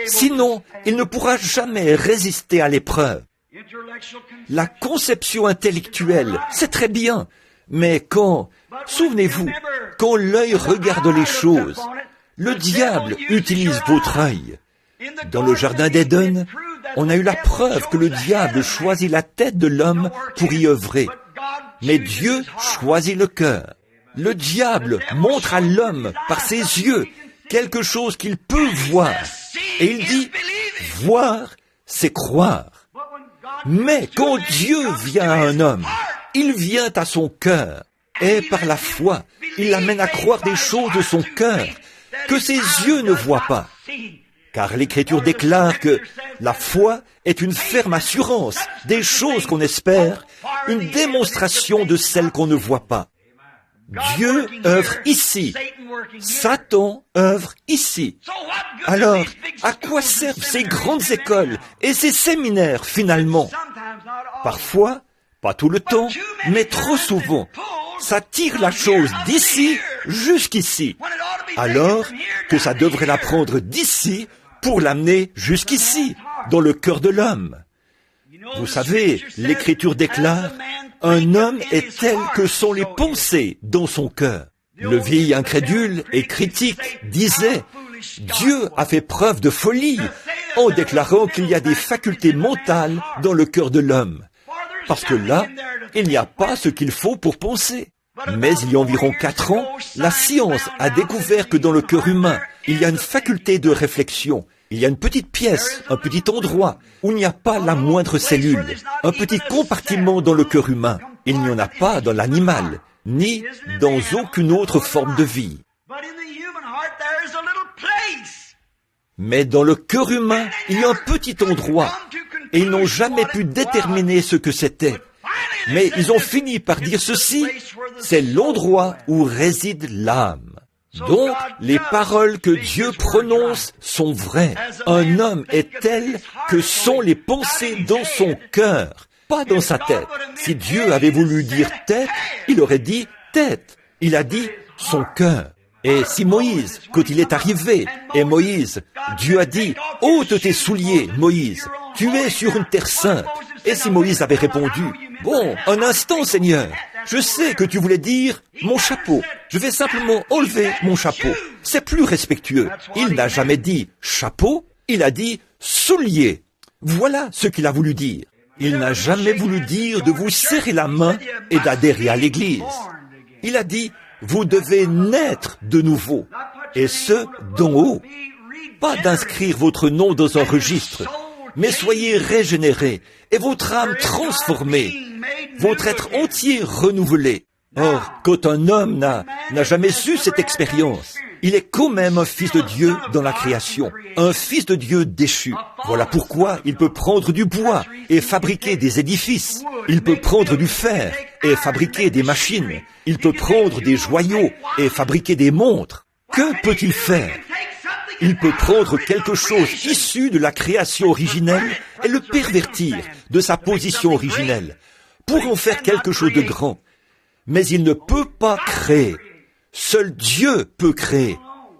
Sinon, il ne pourra jamais résister à l'épreuve. La conception intellectuelle, c'est très bien, mais souvenez-vous, quand l'œil regarde les choses, le diable utilise votre œil. Dans le jardin d'Éden, on a eu la preuve que le diable choisit la tête de l'homme pour y œuvrer. Mais Dieu choisit le cœur. Le diable montre à l'homme par ses yeux quelque chose qu'il peut voir. Et il dit, voir, c'est croire. Mais quand Dieu vient à un homme, il vient à son cœur. Et par la foi, il l'amène à croire des choses de son cœur que ses yeux ne voient pas. Car l'Écriture déclare que la foi est une ferme assurance des choses qu'on espère, une démonstration de celles qu'on ne voit pas. Dieu œuvre ici. Satan œuvre ici. Alors, à quoi servent ces grandes écoles et ces séminaires finalement? Parfois, pas tout le temps, mais trop souvent, ça tire la chose d'ici jusqu'ici, alors que ça devrait la prendre d'ici pour l'amener jusqu'ici, dans le cœur de l'homme. Vous savez, l'Écriture déclare, un homme est tel que sont les pensées dans son cœur. Le vieil incrédule et critique disait, Dieu a fait preuve de folie en déclarant qu'il y a des facultés mentales dans le cœur de l'homme. Parce que là, il n'y a pas ce qu'il faut pour penser. Mais il y a environ 4 ans, la science a découvert que dans le cœur humain, il y a une faculté de réflexion. Il y a une petite pièce, un petit endroit où il n'y a pas la moindre cellule, un petit compartiment dans le cœur humain. Il n'y en a pas dans l'animal, ni dans aucune autre forme de vie. Mais dans le cœur humain, il y a un petit endroit, et ils n'ont jamais pu déterminer ce que c'était. Mais ils ont fini par dire ceci, c'est l'endroit où réside l'âme. Donc, les paroles que Dieu prononce sont vraies. Un homme est tel que sont les pensées dans son cœur, pas dans sa tête. Si Dieu avait voulu dire tête, il aurait dit tête. Il a dit son cœur. Et si Moïse, quand il est arrivé, et Moïse, Dieu a dit, « ôte tes souliers, Moïse, tu es sur une terre sainte. » Et si Moïse avait répondu, « Bon, un instant, Seigneur, je sais que tu voulais dire mon chapeau. Je vais simplement enlever mon chapeau. » C'est plus respectueux. Il n'a jamais dit chapeau, il a dit soulier. Voilà ce qu'il a voulu dire. Il n'a jamais voulu dire de vous serrer la main et d'adhérer à l'Église. Il a dit, vous devez naître de nouveau, et ce, d'en haut. Pas d'inscrire votre nom dans un registre, mais soyez régénérés, et votre âme transformée, votre être entier renouvelé. Or, quand un homme n'a jamais eu cette expérience, il est quand même un fils de Dieu dans la création, un fils de Dieu déchu. Voilà pourquoi il peut prendre du bois et fabriquer des édifices. Il peut prendre du fer et fabriquer des machines. Il peut prendre des joyaux et fabriquer des montres. Que peut-il faire? Il peut prendre quelque chose issu de la création originelle et le pervertir de sa position originelle pour en faire quelque chose de grand. Mais il ne peut pas créer. Seul Dieu peut créer,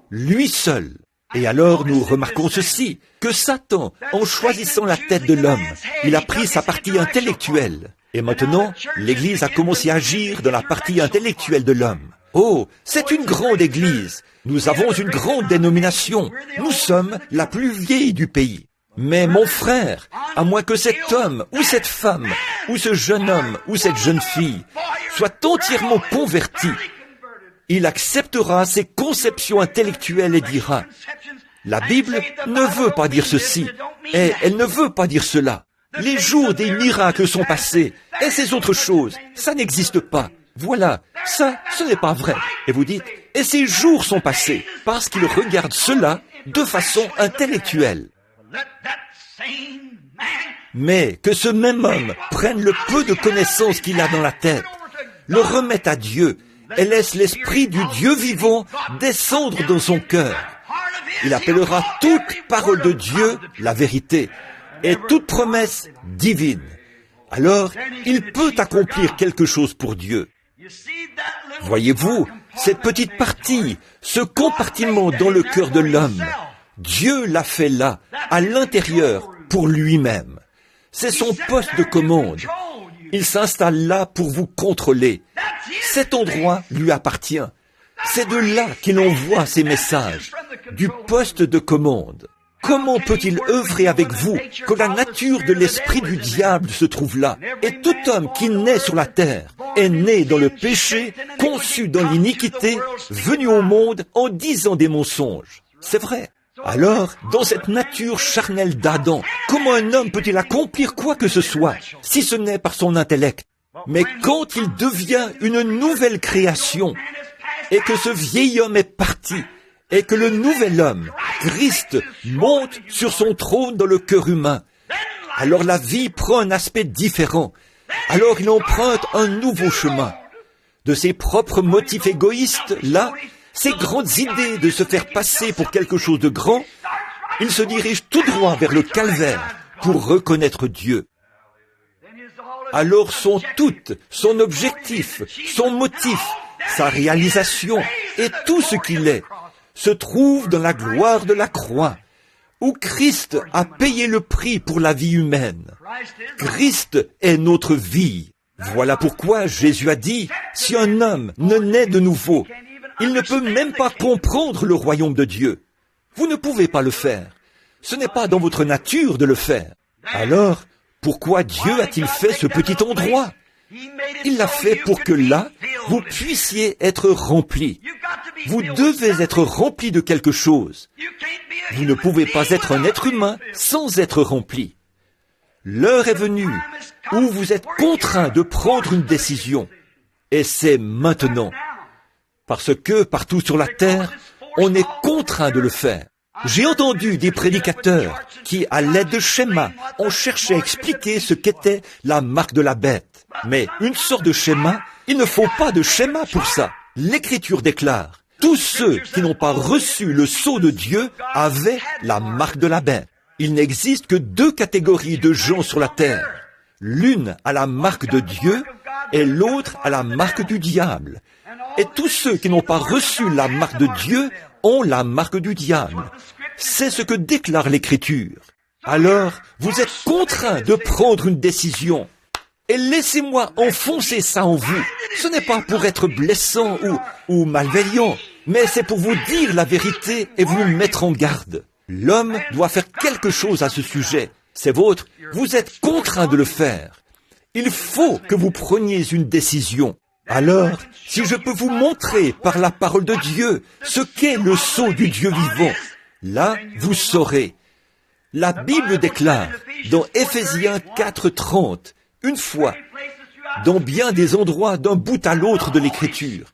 lui seul. Et alors nous remarquons ceci, que Satan, en choisissant la tête de l'homme, il a pris sa partie intellectuelle. Et maintenant, l'Église a commencé à agir dans la partie intellectuelle de l'homme. Oh, c'est une grande Église. Nous avons une grande dénomination. Nous sommes la plus vieille du pays. Mais mon frère, à moins que cet homme, ou cette femme, ou ce jeune homme, ou cette jeune fille, soit entièrement converti, il acceptera ses conceptions intellectuelles et dira, la Bible ne veut pas dire ceci, et elle ne veut pas dire cela. Les jours des miracles sont passés, et ces autres choses, ça n'existe pas. Voilà, ça, ce n'est pas vrai. Et vous dites, et ces jours sont passés, parce qu'il regarde cela de façon intellectuelle. Mais que ce même homme prenne le peu de connaissances qu'il a dans la tête, le remette à Dieu, et laisse l'Esprit du Dieu vivant descendre dans son cœur. Il appellera toute parole de Dieu la vérité, et toute promesse divine. Alors, il peut accomplir quelque chose pour Dieu. Voyez-vous, cette petite partie, ce compartiment dans le cœur de l'homme, Dieu l'a fait là, à l'intérieur, pour lui-même. C'est son poste de commande. Il s'installe là pour vous contrôler. Cet endroit lui appartient. C'est de là qu'il envoie ses messages, du poste de commande. Comment peut-il œuvrer avec vous quand la nature de l'esprit du diable se trouve là? Et tout homme qui naît sur la terre est né dans le péché, conçu dans l'iniquité, venu au monde en disant des mensonges. C'est vrai. Alors, dans cette nature charnelle d'Adam, comment un homme peut-il accomplir quoi que ce soit, si ce n'est par son intellect? Mais quand il devient une nouvelle création, et que ce vieil homme est parti, et que le nouvel homme, Christ, monte sur son trône dans le cœur humain, alors la vie prend un aspect différent. Alors il emprunte un nouveau chemin. De ses propres motifs égoïstes, là, ces grandes idées de se faire passer pour quelque chose de grand, il se dirige tout droit vers le calvaire pour reconnaître Dieu. Alors son objectif, son motif, sa réalisation et tout ce qu'il est se trouve dans la gloire de la croix, où Christ a payé le prix pour la vie humaine. Christ est notre vie. Voilà pourquoi Jésus a dit, si un homme ne naît de nouveau, il ne peut même pas comprendre le royaume de Dieu. Vous ne pouvez pas le faire. Ce n'est pas dans votre nature de le faire. Alors, pourquoi Dieu a-t-il fait ce petit endroit? Il l'a fait pour que là, vous puissiez être remplis. Vous devez être remplis de quelque chose. Vous ne pouvez pas être un être humain sans être rempli. L'heure est venue où vous êtes contraint de prendre une décision. Et c'est maintenant. Parce que partout sur la terre, on est contraint de le faire. J'ai entendu des prédicateurs qui, à l'aide de schémas, ont cherché à expliquer ce qu'était la marque de la bête. Mais une sorte de schéma, il ne faut pas de schéma pour ça. L'Écriture déclare, tous ceux qui n'ont pas reçu le sceau de Dieu avaient la marque de la bête. Il n'existe que 2 catégories de gens sur la terre. L'une a la marque de Dieu et l'autre a la marque du diable. Et tous ceux qui n'ont pas reçu la marque de Dieu ont la marque du diable. C'est ce que déclare l'Écriture. Alors, vous êtes contraints de prendre une décision. Et laissez-moi enfoncer ça en vous. Ce n'est pas pour être blessant ou malveillant, mais c'est pour vous dire la vérité et vous mettre en garde. L'homme doit faire quelque chose à ce sujet. C'est vôtre, vous êtes contraints de le faire. Il faut que vous preniez une décision. Alors, si je peux vous montrer par la parole de Dieu ce qu'est le sceau du Dieu vivant, là, vous saurez. La Bible déclare, dans Éphésiens 4:30, une fois, dans bien des endroits d'un bout à l'autre de l'Écriture,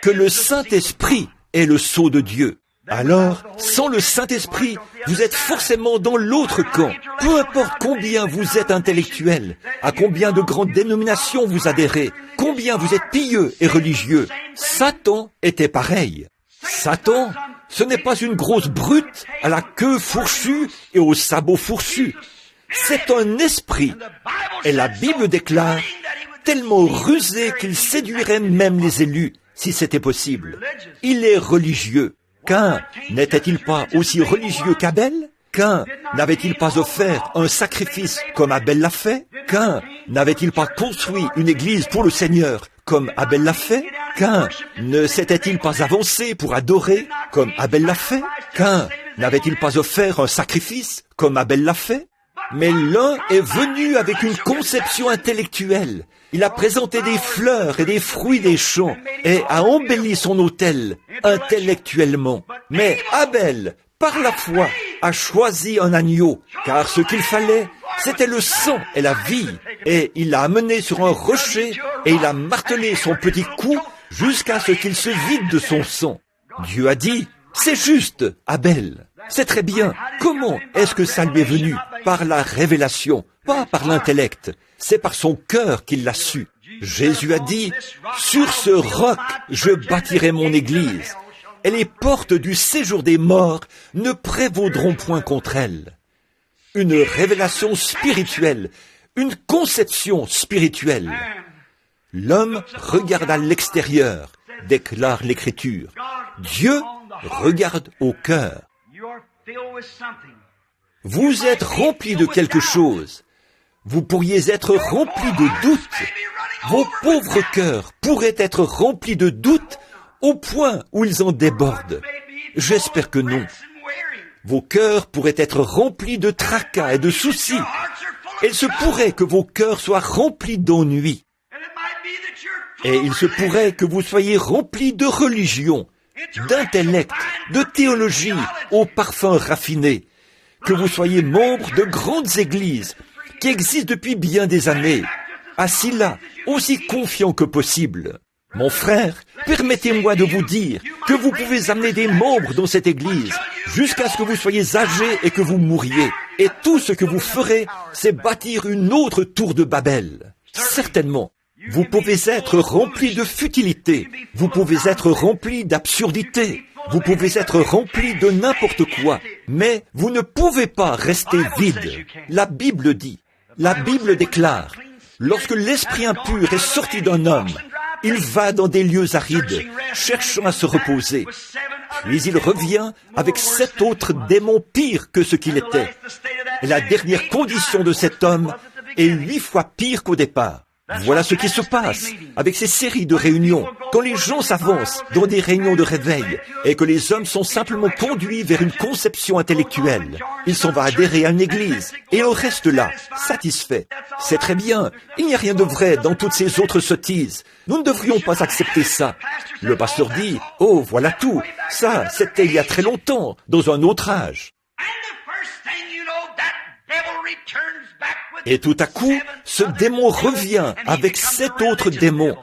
que le Saint-Esprit est le sceau de Dieu. Alors, sans le Saint-Esprit, vous êtes forcément dans l'autre camp. Peu importe combien vous êtes intellectuel, à combien de grandes dénominations vous adhérez, combien vous êtes pieux et religieux, Satan était pareil. Satan, ce n'est pas une grosse brute à la queue fourchue et aux sabots fourchus. C'est un esprit. Et la Bible déclare, tellement rusé qu'il séduirait même les élus, si c'était possible. Il est religieux. Caïn n'était-il pas aussi religieux qu'Abel? Caïn n'avait-il pas offert un sacrifice comme Abel l'a fait? Caïn n'avait-il pas construit une église pour le Seigneur comme Abel l'a fait? Caïn ne s'était-il pas avancé pour adorer comme Abel l'a fait? Caïn n'avait-il pas offert un sacrifice comme Abel l'a fait? Mais l'un est venu avec une conception intellectuelle. Il a présenté des fleurs et des fruits des champs et a embelli son autel intellectuellement. Mais Abel, par la foi, a choisi un agneau, car ce qu'il fallait, c'était le sang et la vie. Et il l'a amené sur un rocher et il a martelé son petit cou jusqu'à ce qu'il se vide de son sang. Dieu a dit, c'est juste, Abel. C'est très bien. Comment est-ce que ça lui est venu? Par la révélation, pas par l'intellect. C'est par son cœur qu'il l'a su. Jésus a dit, « Sur ce roc, je bâtirai mon église, et les portes du séjour des morts ne prévaudront point contre elle. » Une révélation spirituelle, une conception spirituelle. L'homme regarde à l'extérieur, déclare l'Écriture. Dieu regarde au cœur. Vous êtes rempli de quelque chose. Vous pourriez être rempli de doutes. Vos pauvres cœurs pourraient être remplis de doutes au point où ils en débordent. J'espère que non. Vos cœurs pourraient être remplis de tracas et de soucis. Il se pourrait que vos cœurs soient remplis d'ennui. Et il se pourrait que vous soyez remplis de religion, d'intellect, de théologie au parfum raffiné, que vous soyez membre de grandes églises qui existent depuis bien des années, assis là, aussi confiants que possible. Mon frère, permettez-moi de vous dire que vous pouvez amener des membres dans cette église jusqu'à ce que vous soyez âgés et que vous mouriez. Et tout ce que vous ferez, c'est bâtir une autre tour de Babel. Certainement. Vous pouvez être rempli de futilité. Vous pouvez être rempli d'absurdité. Vous pouvez être rempli de n'importe quoi. Mais vous ne pouvez pas rester vide. La Bible dit, la Bible déclare, lorsque l'esprit impur est sorti d'un homme, il va dans des lieux arides, cherchant à se reposer. Puis il revient avec 7 autres démons pires que ce qu'il était. Et la dernière condition de cet homme est 8 fois pire qu'au départ. Voilà ce qui se passe avec ces séries de réunions. Quand les gens s'avancent dans des réunions de réveil et que les hommes sont simplement conduits vers une conception intellectuelle, ils s'en vont adhérer à une église et on reste là, satisfait. C'est très bien, il n'y a rien de vrai dans toutes ces autres sottises. Nous ne devrions pas accepter ça. Le pasteur dit, « Oh, voilà tout. Ça, c'était il y a très longtemps, dans un autre âge. » Et tout à coup, ce démon revient avec 7 autres démons.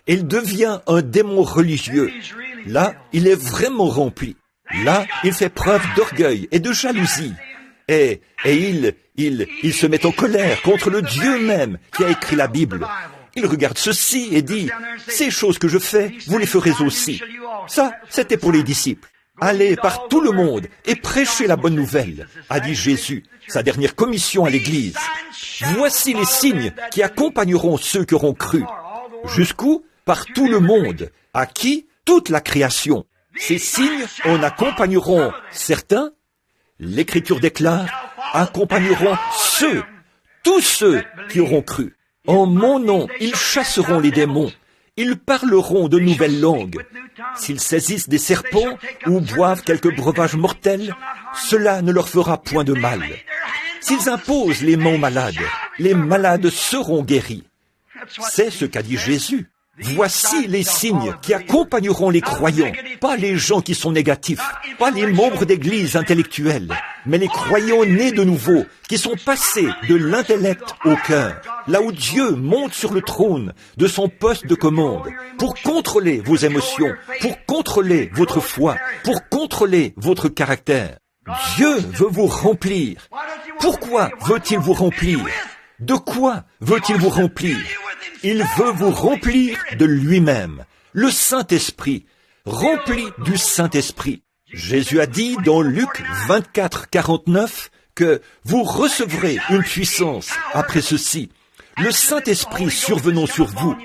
Il devient un démon religieux. Là, il est vraiment rempli. Là, il fait preuve d'orgueil et de jalousie. Et il se met en colère contre le Dieu même qui a écrit la Bible. Il regarde ceci et dit, « Ces choses que je fais, vous les ferez aussi. » Ça, c'était pour les disciples. « Allez par tout le monde et prêchez la bonne nouvelle, » a dit Jésus, sa dernière commission à l'Église. « Voici les signes qui accompagneront ceux qui auront cru. » Jusqu'où? Par tout le monde. À qui? Toute la création. Ces signes en accompagneront certains. L'Écriture déclare, accompagneront ceux, tous ceux qui auront cru. En mon nom, ils chasseront les démons. Ils parleront de nouvelles langues. S'ils saisissent des serpents ou boivent quelques breuvages mortels, cela ne leur fera point de mal. S'ils imposent les mains aux malades seront guéris. C'est ce qu'a dit Jésus. Voici les signes qui accompagneront les croyants, pas les gens qui sont négatifs, pas les membres d'église intellectuels, mais les croyants nés de nouveau, qui sont passés de l'intellect au cœur, là où Dieu monte sur le trône de son poste de commande, pour contrôler vos émotions, pour contrôler votre foi, pour contrôler votre caractère. Dieu veut vous remplir. Pourquoi veut-il vous remplir? De quoi veut-il vous remplir? Il veut vous remplir de lui-même, le Saint-Esprit, rempli du Saint-Esprit. Jésus a dit dans Luc 24, 49 que vous recevrez une puissance après ceci, le Saint-Esprit survenant sur vous.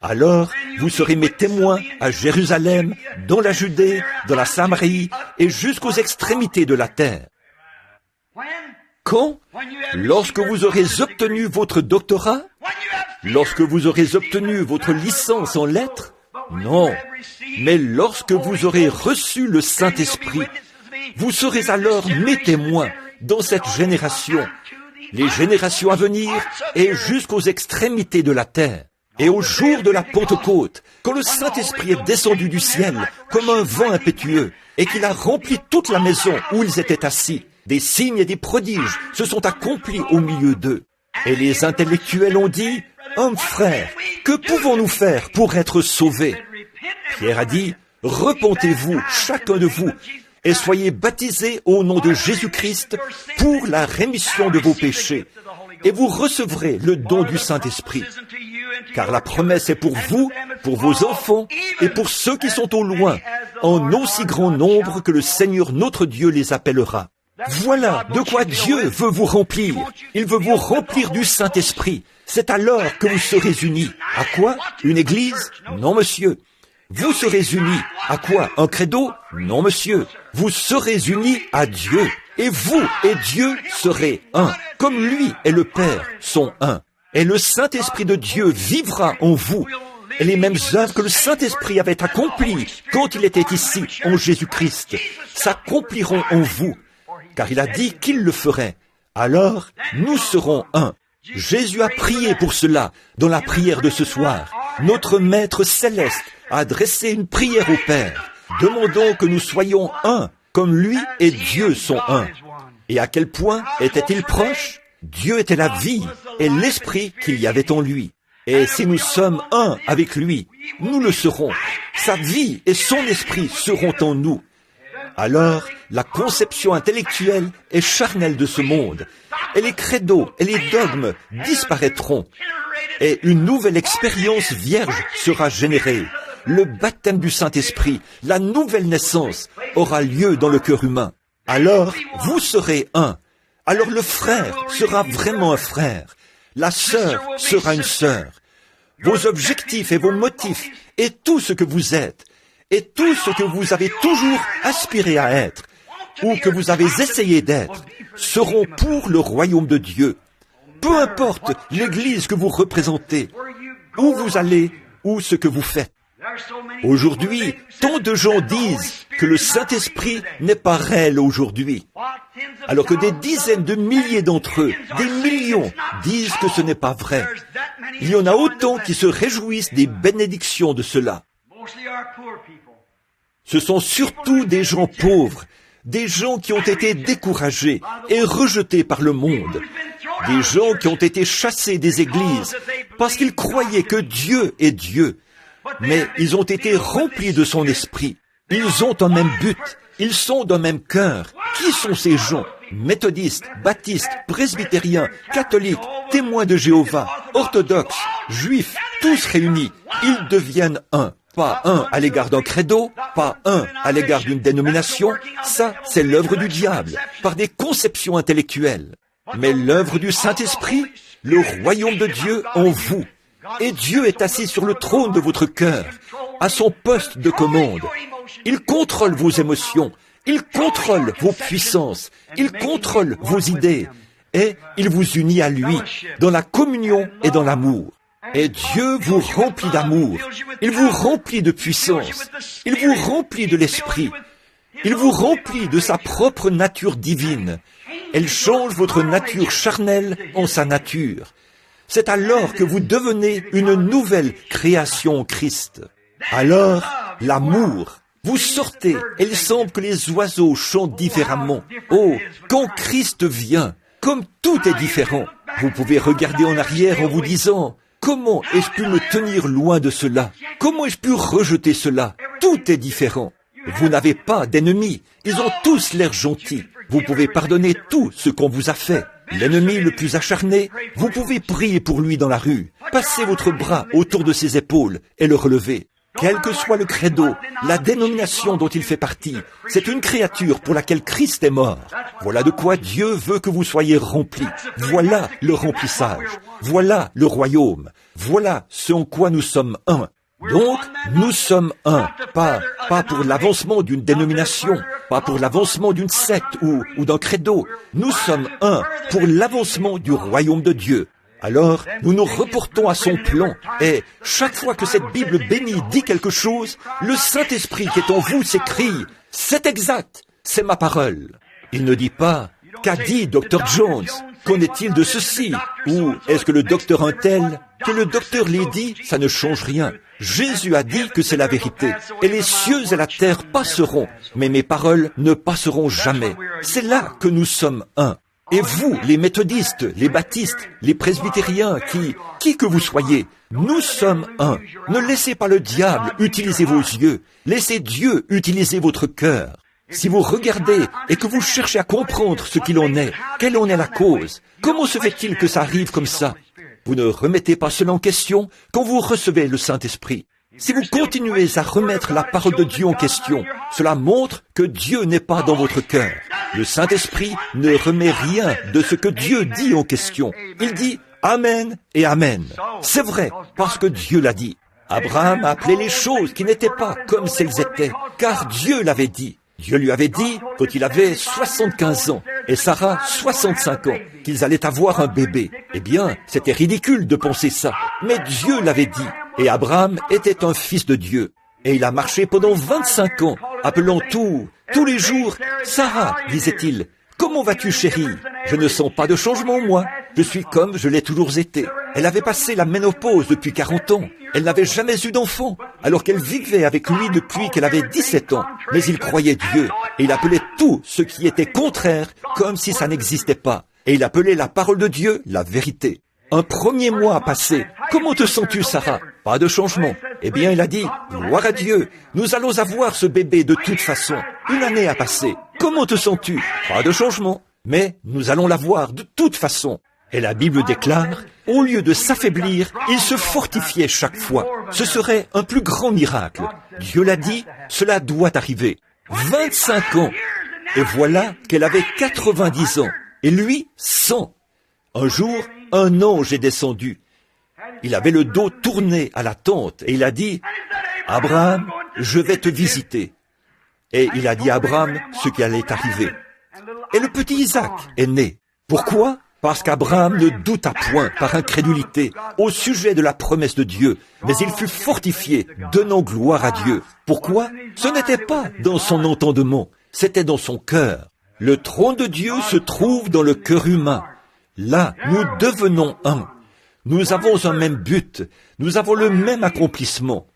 Alors, vous serez mes témoins à Jérusalem, dans la Judée, dans la Samarie et jusqu'aux extrémités de la terre. Quand? Lorsque vous aurez obtenu votre doctorat? Lorsque vous aurez obtenu votre licence en lettres? Non. Mais lorsque vous aurez reçu le Saint-Esprit, vous serez alors mes témoins dans cette génération, les générations à venir et jusqu'aux extrémités de la terre. Et au jour de la Pentecôte, quand le Saint-Esprit est descendu du ciel comme un vent impétueux et qu'il a rempli toute la maison où ils étaient assis, des signes et des prodiges se sont accomplis au milieu d'eux. Et les intellectuels ont dit, « Hommes frères, que pouvons-nous faire pour être sauvés ?» Pierre a dit, « Repentez-vous, chacun de vous, et soyez baptisés au nom de Jésus-Christ pour la rémission de vos péchés, et vous recevrez le don du Saint-Esprit. Car la promesse est pour vous, pour vos enfants, et pour ceux qui sont au loin, en aussi grand nombre que le Seigneur notre Dieu les appellera. » Voilà de quoi Dieu veut vous remplir. Il veut vous remplir du Saint-Esprit. C'est alors que vous serez unis. À quoi? Une église? Non, monsieur. Vous serez unis. À quoi? Un credo? Non, monsieur. Vous serez unis à Dieu. Et vous et Dieu serez un. Comme lui et le Père sont un. Et le Saint-Esprit de Dieu vivra en vous. Et les mêmes œuvres que le Saint-Esprit avait accomplies quand il était ici, en Jésus-Christ, s'accompliront en vous. Car il a dit qu'il le ferait. Alors, nous serons un. Jésus a prié pour cela dans la prière de ce soir. Notre Maître Céleste a adressé une prière au Père. Demandons que nous soyons un, comme lui et Dieu sont un. Et à quel point était-il proche? Dieu était la vie et l'esprit qu'il y avait en lui. Et si nous sommes un avec lui, nous le serons. Sa vie et son esprit seront en nous. Alors, la conception intellectuelle et charnelle de ce monde, et les credos et les dogmes disparaîtront, et une nouvelle expérience vierge sera générée. Le baptême du Saint-Esprit, la nouvelle naissance, aura lieu dans le cœur humain. Alors, vous serez un. Alors le frère sera vraiment un frère. La sœur sera une sœur. Vos objectifs et vos motifs, et tout ce que vous êtes, et tout ce que vous avez toujours aspiré à être, ou que vous avez essayé d'être, seront pour le royaume de Dieu. Peu importe l'église que vous représentez, où vous allez, ou ce que vous faites. Aujourd'hui, tant de gens disent que le Saint-Esprit n'est pas réel aujourd'hui, alors que des dizaines de milliers d'entre eux, des millions, disent que ce n'est pas vrai. Il y en a autant qui se réjouissent des bénédictions de cela. Ce sont surtout des gens pauvres, des gens qui ont été découragés et rejetés par le monde, des gens qui ont été chassés des églises parce qu'ils croyaient que Dieu est Dieu, mais ils ont été remplis de son esprit. Ils ont un même but, Ils sont d'un même cœur. Qui sont ces gens? Méthodistes, baptistes, presbytériens, catholiques, témoins de Jéhovah, orthodoxes, juifs, tous réunis. Ils deviennent un. Pas un à l'égard d'un credo, pas un à l'égard d'une dénomination. Ça, c'est l'œuvre du diable, par des conceptions intellectuelles. Mais l'œuvre du Saint-Esprit, le royaume de Dieu en vous. Et Dieu est assis sur le trône de votre cœur, à son poste de commande. Il contrôle vos émotions, il contrôle vos puissances, il contrôle vos idées, et il vous unit à lui, dans la communion et dans l'amour. Et Dieu vous remplit d'amour, il vous remplit de puissance, il vous remplit de l'esprit, il vous remplit de sa propre nature divine. Elle change votre nature charnelle en sa nature. C'est alors que vous devenez une nouvelle création en Christ. Alors, l'amour, vous sortez, et il semble que les oiseaux chantent différemment. Oh, quand Christ vient, comme tout est différent, vous pouvez regarder en arrière en vous disant, comment ai-je pu me tenir loin de cela? Comment ai-je pu rejeter cela? Tout est différent. Vous n'avez pas d'ennemis, ils ont tous l'air gentils. Vous pouvez pardonner tout ce qu'on vous a fait. L'ennemi le plus acharné, vous pouvez prier pour lui dans la rue, passer votre bras autour de ses épaules et le relever. Quel que soit le credo, la dénomination dont il fait partie, c'est une créature pour laquelle Christ est mort. Voilà de quoi Dieu veut que vous soyez remplis. Voilà le remplissage. Voilà le royaume. Voilà ce en quoi nous sommes un. Donc, nous sommes un, pas pour l'avancement d'une dénomination, pas pour l'avancement d'une secte ou d'un credo. Nous sommes un pour l'avancement du royaume de Dieu. Alors, nous nous reportons à son plan, et chaque fois que cette Bible bénie dit quelque chose, le Saint-Esprit qui est en vous s'écrie, « C'est exact, c'est ma parole ». Il ne dit pas, « Qu'a dit Dr. Jones? Qu'en est-il de ceci? » Ou « Est-ce que le docteur un tel? » Que le docteur l'ait dit, ça ne change rien. Jésus a dit que c'est la vérité. Et les cieux et la terre passeront, mais mes paroles ne passeront jamais. C'est là que nous sommes un. Et vous, les méthodistes, les baptistes, les presbytériens, qui que vous soyez, nous sommes un. Ne laissez pas le diable utiliser vos yeux. Laissez Dieu utiliser votre cœur. Si vous regardez et que vous cherchez à comprendre ce qu'il en est, quelle en est la cause, comment se fait-il que ça arrive comme ça? Vous ne remettez pas cela en question quand vous recevez le Saint-Esprit. Si vous continuez à remettre la parole de Dieu en question, cela montre que Dieu n'est pas dans votre cœur. Le Saint-Esprit ne remet rien de ce que Dieu dit en question. Il dit Amen et Amen. C'est vrai, parce que Dieu l'a dit. Abraham a appelé les choses qui n'étaient pas comme si elles étaient, car Dieu l'avait dit. Dieu lui avait dit, quand il avait 75 ans, et Sarah 65 ans, qu'ils allaient avoir un bébé. Eh bien, c'était ridicule de penser ça. Mais Dieu l'avait dit. Et Abraham était un fils de Dieu. Et il a marché pendant 25 ans, appelant tous les jours, « Sarah, disait-il, comment vas-tu, chérie? Je ne sens pas de changement, moi. Je suis comme je l'ai toujours été. » Elle avait passé la ménopause depuis 40 ans. Elle n'avait jamais eu d'enfant, alors qu'elle vivait avec lui depuis qu'elle avait 17 ans. Mais il croyait Dieu, et il appelait tout ce qui était contraire comme si ça n'existait pas. Et il appelait la parole de Dieu la vérité. Un premier mois a passé. Comment te sens-tu, Sarah? Pas de changement. Eh bien, il a dit, gloire à Dieu, nous allons avoir ce bébé de toute façon. Une année a passé. Comment te sens-tu? Pas de changement. Mais nous allons l'avoir de toute façon. Et la Bible déclare, au lieu de s'affaiblir, il se fortifiait chaque fois. Ce serait un plus grand miracle. Dieu l'a dit, cela doit arriver. 25 ans. Et voilà qu'elle avait 90 ans. Et lui, 100. Un jour, un ange est descendu. Il avait le dos tourné à la tente et il a dit, « Abraham, je vais te visiter. » Et il a dit à Abraham ce qui allait arriver. Et le petit Isaac est né. Pourquoi? Parce qu'Abraham ne douta point par incrédulité au sujet de la promesse de Dieu, mais il fut fortifié, donnant gloire à Dieu. Pourquoi? Ce n'était pas dans son entendement, c'était dans son cœur. Le trône de Dieu se trouve dans le cœur humain. Là, nous devenons un. Nous avons un même but, nous avons le même accomplissement.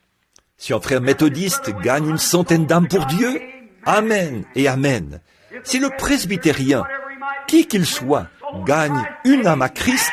Si un frère méthodiste gagne une centaine d'âmes pour Dieu, Amen et Amen. Si le presbytérien, qui qu'il soit, gagne une âme à Christ,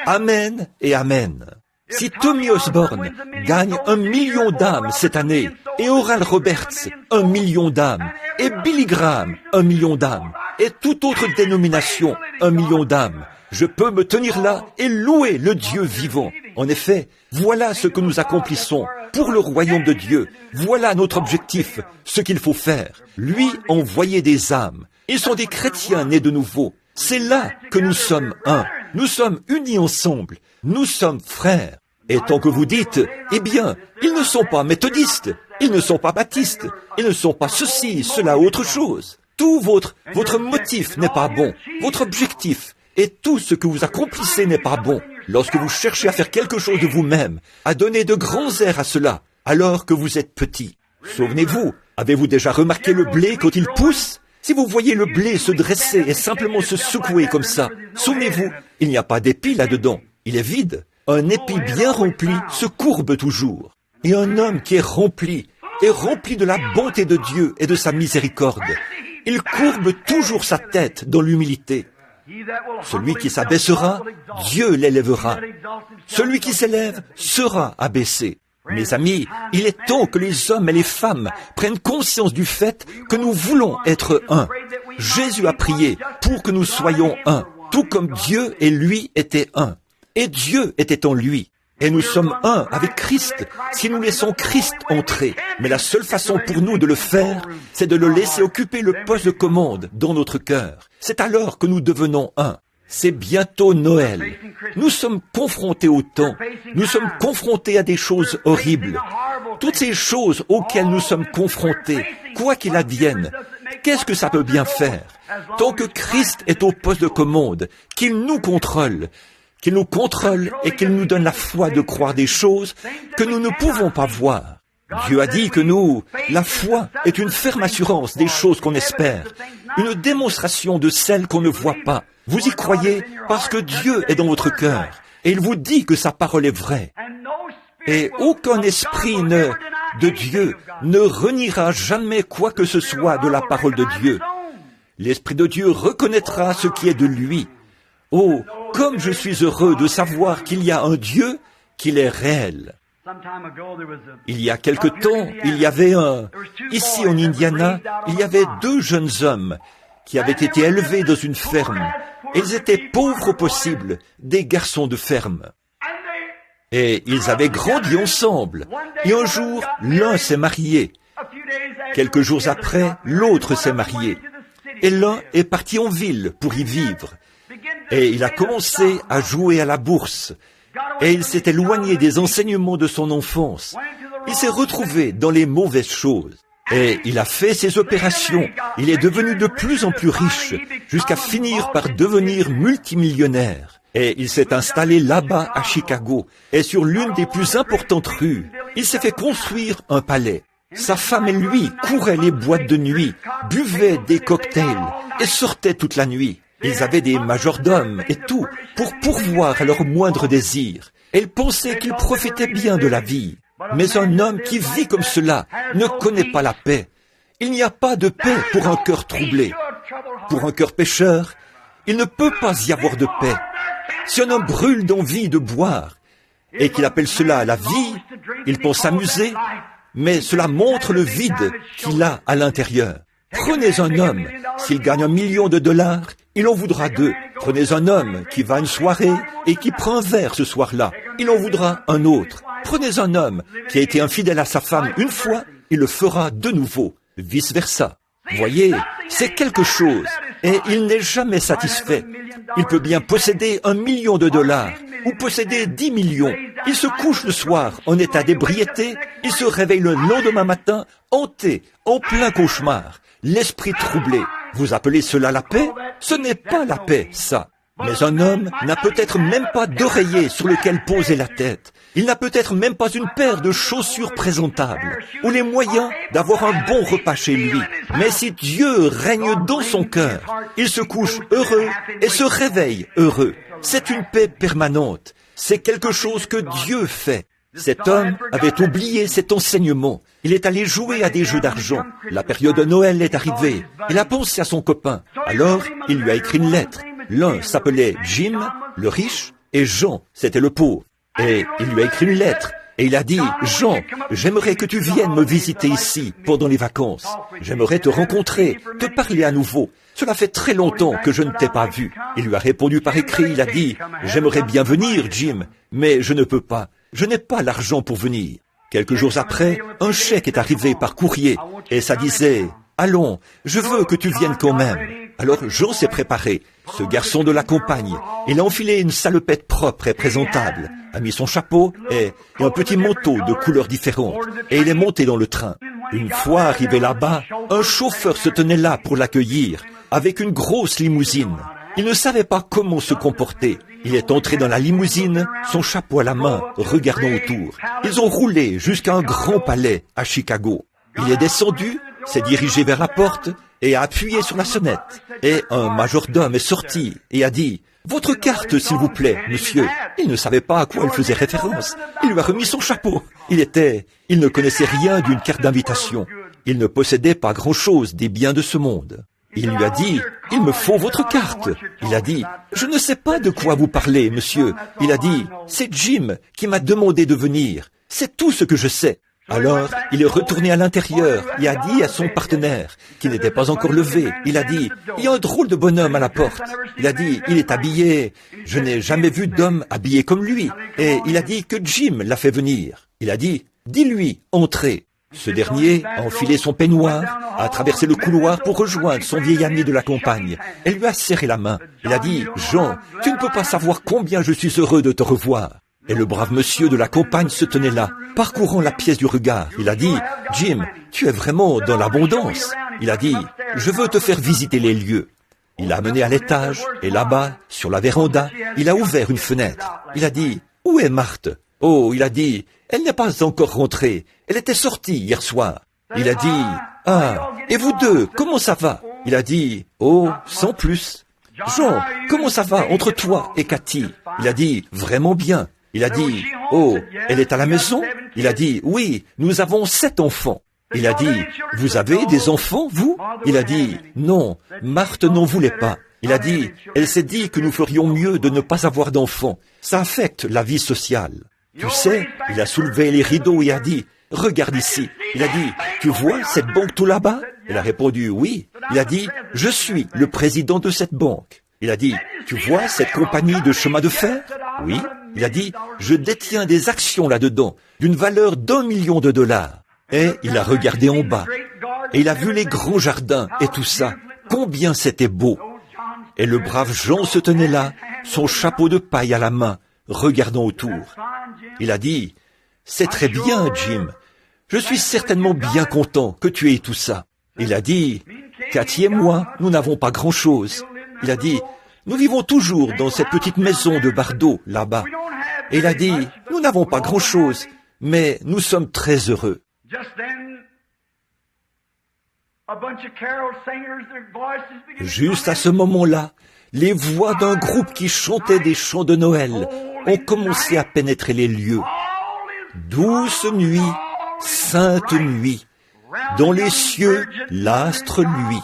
Amen et Amen. Si Tommy Osborne gagne 1 million d'âmes cette année, et Oral Roberts 1 million d'âmes, Et Billy Graham, 1 million d'âmes. Et toute autre dénomination, 1 million d'âmes. Je peux me tenir là et louer le Dieu vivant. En effet, voilà ce que nous accomplissons pour le royaume de Dieu. Voilà notre objectif, ce qu'il faut faire. Lui envoyer des âmes. Ils sont des chrétiens nés de nouveau. C'est là que nous sommes un. Nous sommes unis ensemble. Nous sommes frères. Et tant que vous dites, eh bien, ils ne sont pas méthodistes, ils ne sont pas baptistes, ils ne sont pas ceci, cela, autre chose. Tout votre motif n'est pas bon. Votre objectif et tout ce que vous accomplissez n'est pas bon. Lorsque vous cherchez à faire quelque chose de vous-même, à donner de grands airs à cela, alors que vous êtes petit. Souvenez-vous, avez-vous déjà remarqué le blé quand il pousse? Si vous voyez le blé se dresser et simplement se secouer comme ça, souvenez-vous, il n'y a pas d'épi là-dedans, il est vide. Un épi bien rempli se courbe toujours. Et un homme qui est rempli de la bonté de Dieu et de sa miséricorde, il courbe toujours sa tête dans l'humilité. Celui qui s'abaissera, Dieu l'élèvera. Celui qui s'élève sera abaissé. Mes amis, il est temps que les hommes et les femmes prennent conscience du fait que nous voulons être un. Jésus a prié pour que nous soyons un, tout comme Dieu et lui étaient un. Et Dieu était en lui. Et nous sommes un avec Christ si nous laissons Christ entrer. Mais la seule façon pour nous de le faire, c'est de le laisser occuper le poste de commande dans notre cœur. C'est alors que nous devenons un. C'est bientôt Noël. Nous sommes confrontés au temps. Nous sommes confrontés à des choses horribles. Toutes ces choses auxquelles nous sommes confrontés, quoi qu'il advienne, qu'est-ce que ça peut bien faire? Tant que Christ est au poste de commande, qu'il nous contrôle et qu'il nous donne la foi de croire des choses que nous ne pouvons pas voir. Dieu a dit que la foi est une ferme assurance des choses qu'on espère, une démonstration de celles qu'on ne voit pas. Vous y croyez parce que Dieu est dans votre cœur et il vous dit que sa parole est vraie. Et aucun esprit de Dieu ne reniera jamais quoi que ce soit de la parole de Dieu. L'Esprit de Dieu reconnaîtra ce qui est de lui. Oh, comme je suis heureux de savoir qu'il y a un Dieu, qu'il est réel. Il y a quelque temps, ici en Indiana, il y avait 2 jeunes hommes qui avaient été élevés dans une ferme. Ils étaient pauvres au possible, des garçons de ferme. Et ils avaient grandi ensemble. Et un jour, l'un s'est marié. Quelques jours après, l'autre s'est marié. Et l'un est parti en ville pour y vivre. Et il a commencé à jouer à la bourse. Et il s'est éloigné des enseignements de son enfance. Il s'est retrouvé dans les mauvaises choses. Et il a fait ses opérations. Il est devenu de plus en plus riche, jusqu'à finir par devenir multimillionnaire. Et il s'est installé là-bas à Chicago. Et sur l'une des plus importantes rues, il s'est fait construire un palais. Sa femme et lui couraient les boîtes de nuit, buvaient des cocktails et sortaient toute la nuit. Ils avaient des majordomes et tout pour pourvoir à leurs moindres désirs. Et ils pensaient qu'ils profitaient bien de la vie. Mais un homme qui vit comme cela ne connaît pas la paix. Il n'y a pas de paix pour un cœur troublé. Pour un cœur pécheur, il ne peut pas y avoir de paix. Si un homme brûle d'envie de boire et qu'il appelle cela la vie, il pense s'amuser, mais cela montre le vide qu'il a à l'intérieur. Prenez un homme, s'il gagne $1 million, il en voudra 2. Prenez un homme qui va à une soirée et qui prend un verre ce soir-là, il en voudra un autre. Prenez un homme qui a été infidèle à sa femme une fois, il le fera de nouveau, vice-versa. Voyez, c'est quelque chose, et il n'est jamais satisfait. Il peut bien posséder $1 million ou posséder 10 millions. Il se couche le soir en état d'ébriété, il se réveille le lendemain matin hanté, en plein cauchemar, l'esprit troublé. Vous appelez cela la paix? Ce n'est pas la paix, ça. Mais un homme n'a peut-être même pas d'oreiller sur lequel poser la tête. Il n'a peut-être même pas une paire de chaussures présentables ou les moyens d'avoir un bon repas chez lui. Mais si Dieu règne dans son cœur, il se couche heureux et se réveille heureux. C'est une paix permanente. C'est quelque chose que Dieu fait. Cet homme avait oublié cet enseignement. Il est allé jouer à des jeux d'argent. La période de Noël est arrivée. Il a pensé à son copain. Alors, il lui a écrit une lettre. L'un s'appelait Jim, le riche, et Jean, c'était le pauvre. Et il lui a écrit une lettre. Et il a dit, Jean, j'aimerais que tu viennes me visiter ici pendant les vacances. J'aimerais te rencontrer, te parler à nouveau. Cela fait très longtemps que je ne t'ai pas vu. Il lui a répondu par écrit, il a dit, j'aimerais bien venir, Jim, mais je ne peux pas. Je n'ai pas l'argent pour venir. Quelques jours après, un chèque est arrivé par courrier et ça disait, allons, je veux que tu viennes quand même. Alors Jean s'est préparé. Ce garçon de la campagne, il a enfilé une salopette propre et présentable, a mis son chapeau et un petit manteau de couleurs différentes, et il est monté dans le train. Une fois arrivé là-bas, un chauffeur se tenait là pour l'accueillir, avec une grosse limousine. Il ne savait pas comment se comporter. Il est entré dans la limousine, son chapeau à la main, regardant autour. Ils ont roulé jusqu'à un grand palais à Chicago. Il est descendu, s'est dirigé vers la porte et a appuyé sur la sonnette. Et un majordome est sorti et a dit « Votre carte, s'il vous plaît, monsieur ». Il ne savait pas à quoi il faisait référence. Il lui a remis son chapeau. Il ne connaissait rien d'une carte d'invitation. Il ne possédait pas grand-chose des biens de ce monde. Il lui a dit « Il me faut votre carte ». Il a dit « Je ne sais pas de quoi vous parlez, monsieur ». Il a dit « C'est Jim qui m'a demandé de venir. C'est tout ce que je sais ». Alors, il est retourné à l'intérieur et a dit à son partenaire, qui n'était pas encore levé, il a dit, il y a un drôle de bonhomme à la porte. Il a dit, il est habillé, je n'ai jamais vu d'homme habillé comme lui. Et il a dit que Jim l'a fait venir. Il a dit, dis-lui, entrez. Ce dernier a enfilé son peignoir, a traversé le couloir pour rejoindre son vieil ami de la campagne. Elle lui a serré la main. Il a dit, Jean, tu ne peux pas savoir combien je suis heureux de te revoir. Et le brave monsieur de la campagne se tenait là, parcourant la pièce du regard. Il a dit, « Jim, tu es vraiment dans l'abondance. » Il a dit, « Je veux te faire visiter les lieux. » Il l'a amené à l'étage, et là-bas, sur la véranda, il a ouvert une fenêtre. Il a dit, « Où est Marthe ?» Oh, il a dit, « Elle n'est pas encore rentrée. Elle était sortie hier soir. » Il a dit, « Ah, et vous deux, comment ça va ?» Il a dit, « Oh, sans plus. » « Jean, comment ça va entre toi et Cathy ?» Il a dit, « Vraiment bien. » Il a dit, « Oh, elle est à la maison ?» Il a dit, « Oui, nous avons 7 enfants. » Il a dit, « Vous avez des enfants, vous ?» Il a dit, « Non, Marthe n'en voulait pas. » Il a dit, « Elle s'est dit que nous ferions mieux de ne pas avoir d'enfants. Ça affecte la vie sociale. » Tu sais, il a soulevé les rideaux et a dit, « Regarde ici. » Il a dit, « Tu vois cette banque tout là-bas ?» Il a répondu, « Oui. » Il a dit, « Je suis le président de cette banque. » Il a dit, « Tu vois cette compagnie de chemin de fer ?» Oui. Il a dit, « Je détiens des actions là-dedans, d'une valeur d'1 million de dollars. » Et il a regardé en bas, et il a vu les grands jardins et tout ça. Combien c'était beau. Et le brave Jean se tenait là, son chapeau de paille à la main, regardant autour. Il a dit, « C'est très bien, Jim. Je suis certainement bien content que tu aies tout ça. » Il a dit, « Cathy et moi, nous n'avons pas grand-chose. » Il a dit, « Nous vivons toujours dans cette petite maison de bardeaux, là-bas. » Et il a dit, « Nous n'avons pas grand-chose, mais nous sommes très heureux. » Juste à ce moment-là, les voix d'un groupe qui chantait des chants de Noël ont commencé à pénétrer les lieux. Douce nuit, sainte nuit, dans les cieux, l'astre luit.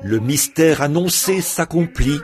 Le mystère annoncé s'accomplit,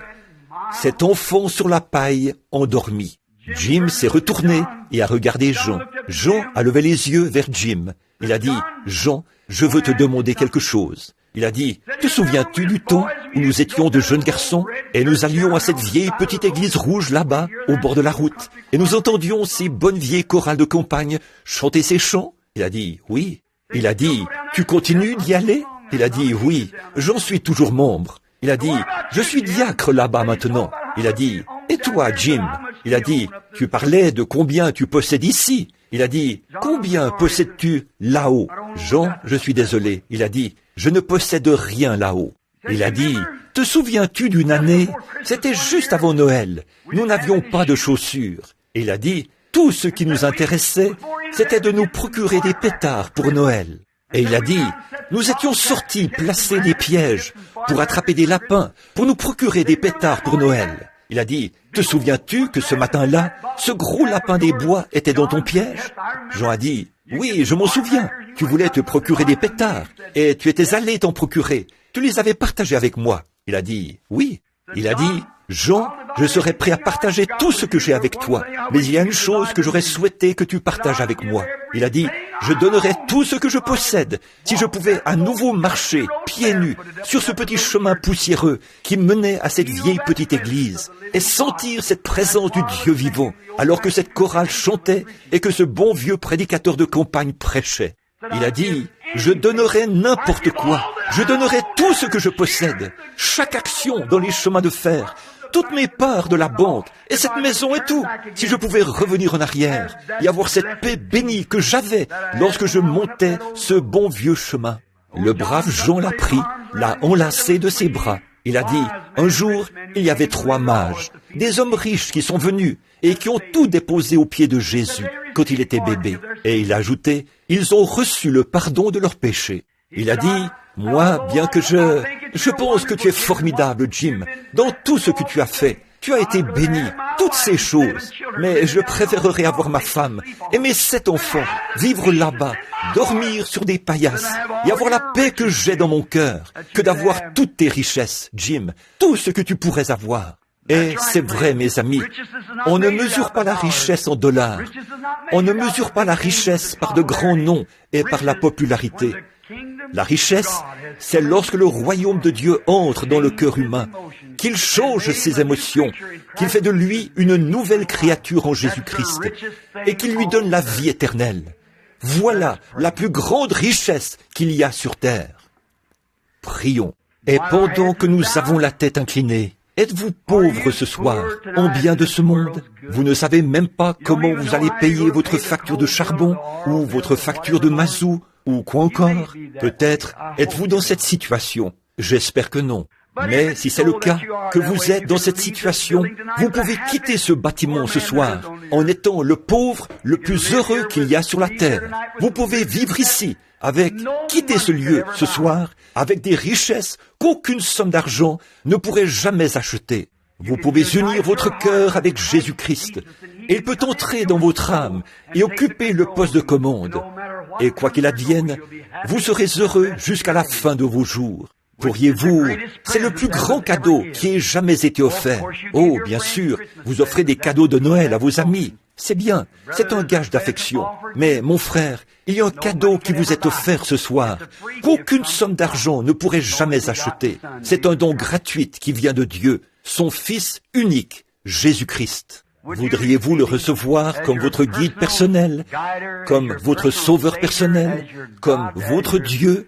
cet enfant sur la paille endormi. Jim s'est retourné et a regardé Jean. Jean a levé les yeux vers Jim. Il a dit, « Jean, je veux te demander quelque chose. » Il a dit, « Te souviens-tu du temps où nous étions de jeunes garçons et nous allions à cette vieille petite église rouge là-bas, au bord de la route, et nous entendions ces bonnes vieilles chorales de campagne chanter ces chants ?» Il a dit, « Oui. » Il a dit, « Tu continues d'y aller ?» Il a dit, « Oui, j'en suis toujours membre. » Il a dit, « Je suis diacre là-bas maintenant. » Il a dit, « Et toi, Jim ?» Il a dit, « Tu parlais de combien tu possèdes ici. » Il a dit, « Combien possèdes-tu là-haut ?» Jean, je suis désolé. Il a dit, « Je ne possède rien là-haut. » Il a dit, « Te souviens-tu d'une année? C'était juste avant Noël. Nous n'avions pas de chaussures. » Et il a dit, « Tout ce qui nous intéressait, c'était de nous procurer des pétards pour Noël. » Et il a dit, « Nous étions sortis placer des pièges pour attraper des lapins, pour nous procurer des pétards pour Noël. » Il a dit, « Te souviens-tu que ce matin-là, ce gros lapin des bois était dans ton piège ?» Jean a dit, « Oui, je m'en souviens. Tu voulais te procurer des pétards, et tu étais allé t'en procurer. Tu les avais partagés avec moi. » Il a dit, « Oui. » Il a dit, « Jean, Je serais prêt à partager tout ce que j'ai avec toi. Mais il y a une chose que j'aurais souhaité que tu partages avec moi. Il a dit, je donnerais tout ce que je possède si je pouvais à nouveau marcher, pieds nus, sur ce petit chemin poussiéreux qui menait à cette vieille petite église et sentir cette présence du Dieu vivant alors que cette chorale chantait et que ce bon vieux prédicateur de campagne prêchait. Il a dit, je donnerai n'importe quoi, je donnerai tout ce que je possède, chaque action dans les chemins de fer, toutes mes parts de la banque, et cette maison et tout, si je pouvais revenir en arrière et avoir cette paix bénie que j'avais lorsque je montais ce bon vieux chemin. Le brave Jean l'a pris, l'a enlacé de ses bras. Il a dit, un jour, il y avait 3 mages, des hommes riches qui sont venus et qui ont tout déposé aux pieds de Jésus quand il était bébé. Et il a ajouté, ils ont reçu le pardon de leurs péchés. Il a dit, moi, bien que je pense que tu es formidable, Jim, dans tout ce que tu as fait. Tu as été béni, toutes ces choses. Mais je préférerais avoir ma femme et mes 7 enfants, vivre là-bas, dormir sur des paillasses et avoir la paix que j'ai dans mon cœur, que d'avoir toutes tes richesses, Jim, tout ce que tu pourrais avoir. Et c'est vrai, mes amis, on ne mesure pas la richesse en dollars. On ne mesure pas la richesse par de grands noms et par la popularité. La richesse, c'est lorsque le royaume de Dieu entre dans le cœur humain, qu'il change ses émotions, qu'il fait de lui une nouvelle créature en Jésus-Christ et qu'il lui donne la vie éternelle. Voilà la plus grande richesse qu'il y a sur terre. Prions. Et pendant que nous avons la tête inclinée, êtes-vous pauvre ce soir, en bien de ce monde? Vous ne savez même pas comment vous allez payer votre facture de charbon, ou votre facture de mazout, ou quoi encore? Peut-être êtes-vous dans cette situation. J'espère que non. Mais si c'est le cas, que vous êtes dans cette situation, vous pouvez quitter ce bâtiment ce soir en étant le pauvre le plus heureux qu'il y a sur la terre. Vous pouvez vivre ici quitter ce lieu ce soir avec des richesses qu'aucune somme d'argent ne pourrait jamais acheter. Vous pouvez unir votre cœur avec Jésus-Christ. Il peut entrer dans votre âme et occuper le poste de commande. Et quoi qu'il advienne, vous serez heureux jusqu'à la fin de vos jours. Pourriez-vous, c'est le plus grand cadeau qui ait jamais été offert. Oh, bien sûr, vous offrez des cadeaux de Noël à vos amis. C'est bien, c'est un gage d'affection. Mais, mon frère, il y a un cadeau qui vous est offert ce soir, qu'aucune somme d'argent ne pourrait jamais acheter. C'est un don gratuit qui vient de Dieu, son Fils unique, Jésus-Christ. Voudriez-vous le recevoir comme votre guide personnel, comme votre sauveur personnel, comme votre Dieu,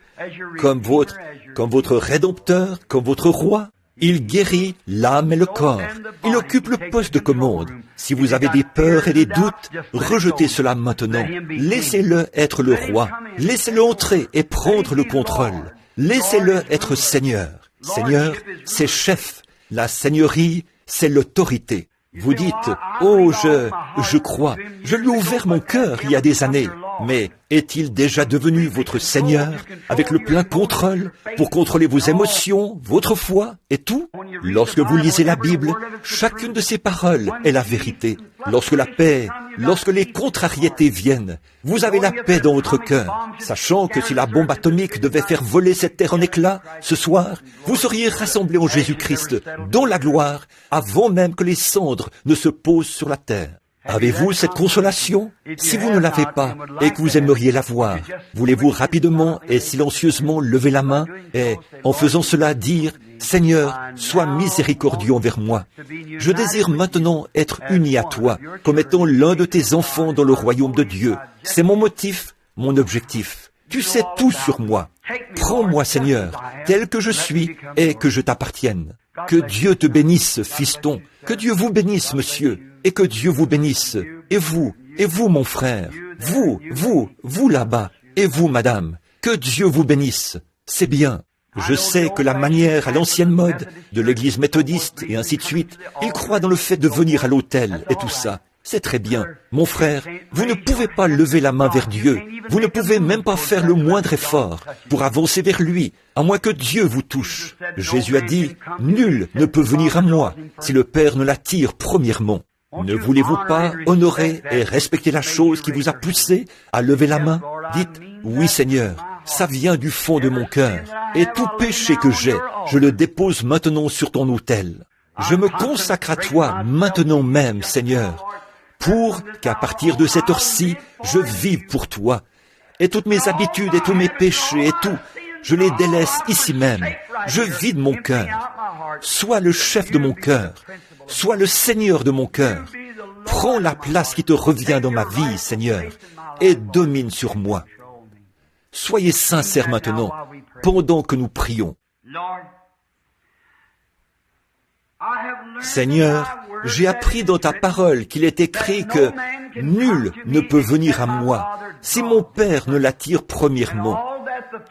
comme votre Rédempteur, comme votre Roi? Il guérit l'âme et le corps. Il occupe le poste de commande. Si vous avez des peurs et des doutes, rejetez cela maintenant. Laissez-le être le roi. Laissez-le entrer et prendre le contrôle. Laissez-le être Seigneur. Seigneur, c'est chef. La seigneurie, c'est l'autorité. Vous dites, oh, je crois, je lui ai ouvert mon cœur il y a des années. Mais est-il déjà devenu votre Seigneur, avec le plein contrôle, pour contrôler vos émotions, votre foi et tout? Lorsque vous lisez la Bible, chacune de ces paroles est la vérité. Lorsque la paix, lorsque les contrariétés viennent, vous avez la paix dans votre cœur, sachant que si la bombe atomique devait faire voler cette terre en éclats, ce soir, vous seriez rassemblés en Jésus-Christ, dans la gloire, avant même que les cendres ne se posent sur la terre. Avez-vous cette consolation? Si vous ne l'avez pas et que vous aimeriez l'avoir, voulez-vous rapidement et silencieusement lever la main et, en faisant cela, dire « Seigneur, sois miséricordieux envers moi. Je désire maintenant être uni à toi, comme étant l'un de tes enfants dans le royaume de Dieu. C'est mon motif, mon objectif. Tu sais tout sur moi. Prends-moi, Seigneur, tel que je suis et que je t'appartienne. Que Dieu te bénisse, fiston. Que Dieu vous bénisse, monsieur. Et que Dieu vous bénisse. Et vous, mon frère. Vous là-bas. Et vous, madame. Que Dieu vous bénisse. C'est bien. Je sais que la manière à l'ancienne mode de l'église méthodiste et ainsi de suite, ils croient dans le fait de venir à l'autel et tout ça. C'est très bien. Mon frère, vous ne pouvez pas lever la main vers Dieu. Vous ne pouvez même pas faire le moindre effort pour avancer vers lui, à moins que Dieu vous touche. Jésus a dit, « Nul ne peut venir à moi si le Père ne l'attire premièrement. » Ne voulez-vous pas honorer et respecter la chose qui vous a poussé à lever la main? Dites, « Oui, Seigneur, ça vient du fond de mon cœur, et tout péché que j'ai, je le dépose maintenant sur ton autel. » Je me consacre à toi maintenant même, Seigneur, pour qu'à partir de cette heure-ci, je vive pour toi. Et toutes mes habitudes et tous mes péchés et tout, je les délaisse ici même. Je vide mon cœur. Sois le chef de mon cœur. Sois le Seigneur de mon cœur. Prends la place qui te revient dans ma vie, Seigneur, et domine sur moi. Soyez sincères maintenant, pendant que nous prions. Seigneur, j'ai appris dans ta parole qu'il est écrit que nul ne peut venir à moi si mon Père ne l'attire premièrement.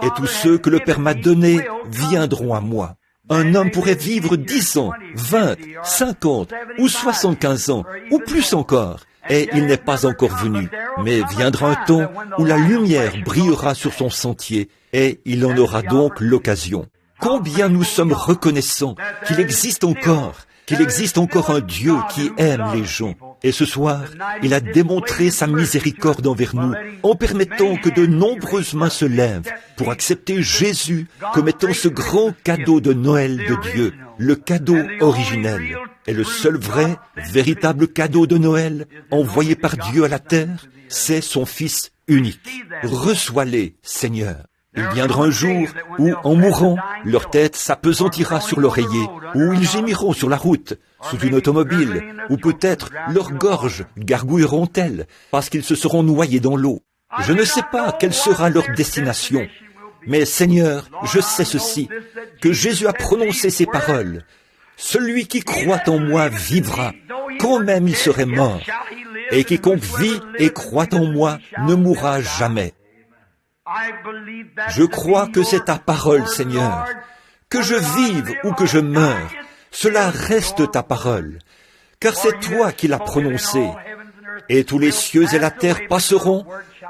Et tous ceux que le Père m'a donnés viendront à moi. Un homme pourrait vivre 10 ans, 20, 50 ou 75 ans, ou plus encore, et il n'est pas encore venu. Mais viendra un temps où la lumière brillera sur son sentier, et il en aura donc l'occasion. Combien nous sommes reconnaissants qu'il existe encore un Dieu qui aime les gens. Et ce soir, il a démontré sa miséricorde envers nous en permettant que de nombreuses mains se lèvent pour accepter Jésus comme étant ce grand cadeau de Noël de Dieu, le cadeau originel. Et le seul vrai, véritable cadeau de Noël envoyé par Dieu à la terre, c'est son Fils unique. Reçois-les, Seigneur. Il viendra un jour où, en mourant, leur tête s'apesantira sur l'oreiller, où ils gémiront sur la route, sous une automobile, ou peut-être leurs gorges gargouilleront-elles, parce qu'ils se seront noyés dans l'eau. Je ne sais pas quelle sera leur destination, mais Seigneur, je sais ceci, que Jésus a prononcé ces paroles. Celui qui croit en moi vivra, quand même il serait mort, et quiconque vit et croit en moi ne mourra jamais. Je crois que c'est ta parole, Seigneur. Que je vive ou que je meure, cela reste ta parole, car c'est toi qui l'as prononcée. Et tous les cieux et la terre passeront,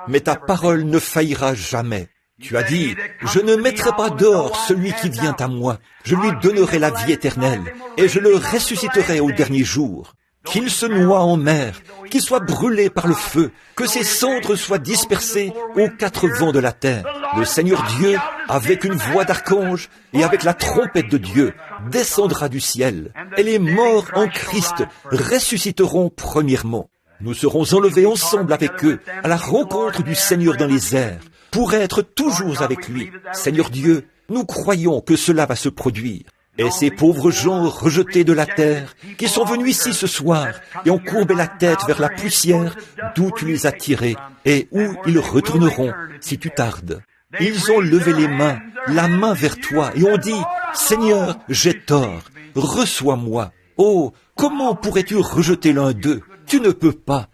mais ta parole ne faillira jamais. Tu as dit, je ne mettrai pas dehors celui qui vient à moi. Je lui donnerai la vie éternelle, et je le ressusciterai au dernier jour. Qu'il se noie en mer, qu'il soit brûlé par le feu, que ses cendres soient dispersées aux 4 vents de la terre. Le Seigneur Dieu, avec une voix d'archange et avec la trompette de Dieu, descendra du ciel, et les morts en Christ ressusciteront premièrement. Nous serons enlevés ensemble avec eux à la rencontre du Seigneur dans les airs, pour être toujours avec lui. Seigneur Dieu, nous croyons que cela va se produire. Et ces pauvres gens rejetés de la terre, qui sont venus ici ce soir et ont courbé la tête vers la poussière d'où tu les as tirés et où ils retourneront si tu tardes. Ils ont levé les mains, la main vers toi et ont dit, « Seigneur, j'ai tort, reçois-moi. » Oh, comment pourrais-tu rejeter l'un d'eux? Tu ne peux pas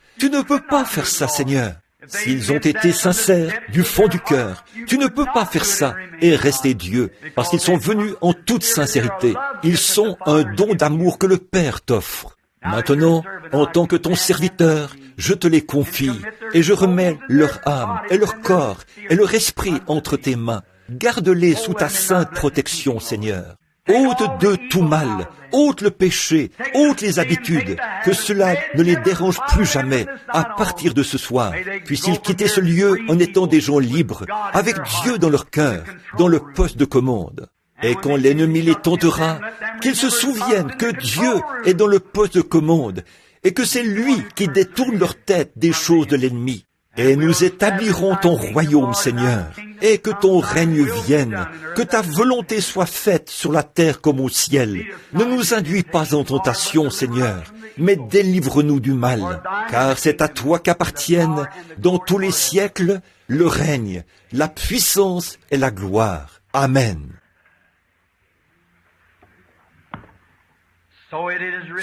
faire ça, Seigneur. S'ils ont été sincères du fond du cœur, tu ne peux pas faire ça et rester Dieu, parce qu'ils sont venus en toute sincérité. Ils sont un don d'amour que le Père t'offre. Maintenant, en tant que ton serviteur, je te les confie, et je remets leur âme et leur corps et leur esprit entre tes mains. Garde-les sous ta sainte protection, Seigneur. Ôte d'eux tout mal, ôte le péché, ôte les habitudes, que cela ne les dérange plus jamais à partir de ce soir. Puissent-ils quitter ce lieu en étant des gens libres, avec Dieu dans leur cœur, dans le poste de commande. Et quand l'ennemi les tentera, qu'ils se souviennent que Dieu est dans le poste de commande, et que c'est lui qui détourne leur tête des choses de l'ennemi. Et nous établirons ton royaume, Seigneur, et que ton règne vienne, que ta volonté soit faite sur la terre comme au ciel. Ne nous induis pas en tentation, Seigneur, mais délivre-nous du mal, car c'est à toi qu'appartiennent, dans tous les siècles, le règne, la puissance et la gloire. Amen.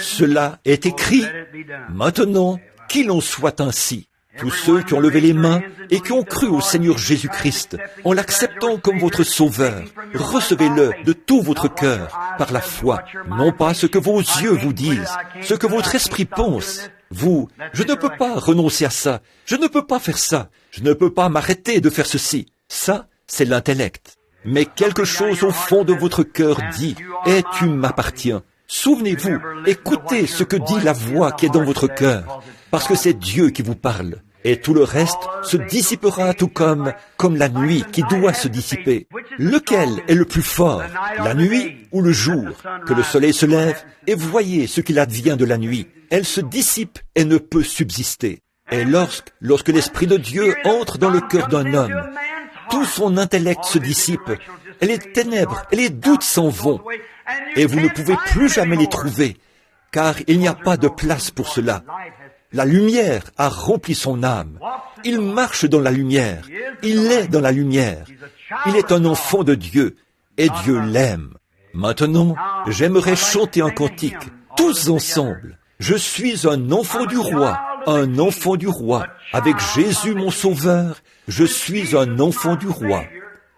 Cela est écrit. Maintenant, qu'il en soit ainsi. Tous ceux qui ont levé les mains et qui ont cru au Seigneur Jésus-Christ, en l'acceptant comme votre Sauveur, recevez-le de tout votre cœur, par la foi, non pas ce que vos yeux vous disent, ce que votre esprit pense. Vous, je ne peux pas renoncer à ça, je ne peux pas faire ça, je ne peux pas m'arrêter de faire ceci. Ça, c'est l'intellect. Mais quelque chose au fond de votre cœur dit, « Et tu m'appartiens ». Souvenez-vous, écoutez ce que dit la voix qui est dans votre cœur, parce que c'est Dieu qui vous parle. Et tout le reste se dissipera tout comme la nuit qui doit se dissiper. lequel est le plus fort, la nuit ou le jour? Que le soleil se lève, et voyez ce qu'il advient de la nuit. Elle se dissipe et ne peut subsister. Et lorsque l'Esprit de Dieu entre dans le cœur d'un homme, tout son intellect se dissipe, et les ténèbres et les doutes s'en vont, et vous ne pouvez plus jamais les trouver, car il n'y a pas de place pour cela. La lumière a rempli son âme. Il marche dans la lumière. Il est dans la lumière. Il est un enfant de Dieu, et Dieu l'aime. Maintenant, j'aimerais chanter un cantique, tous ensemble. Je suis un enfant du roi, un enfant du roi. Avec Jésus mon sauveur, je suis un enfant du roi.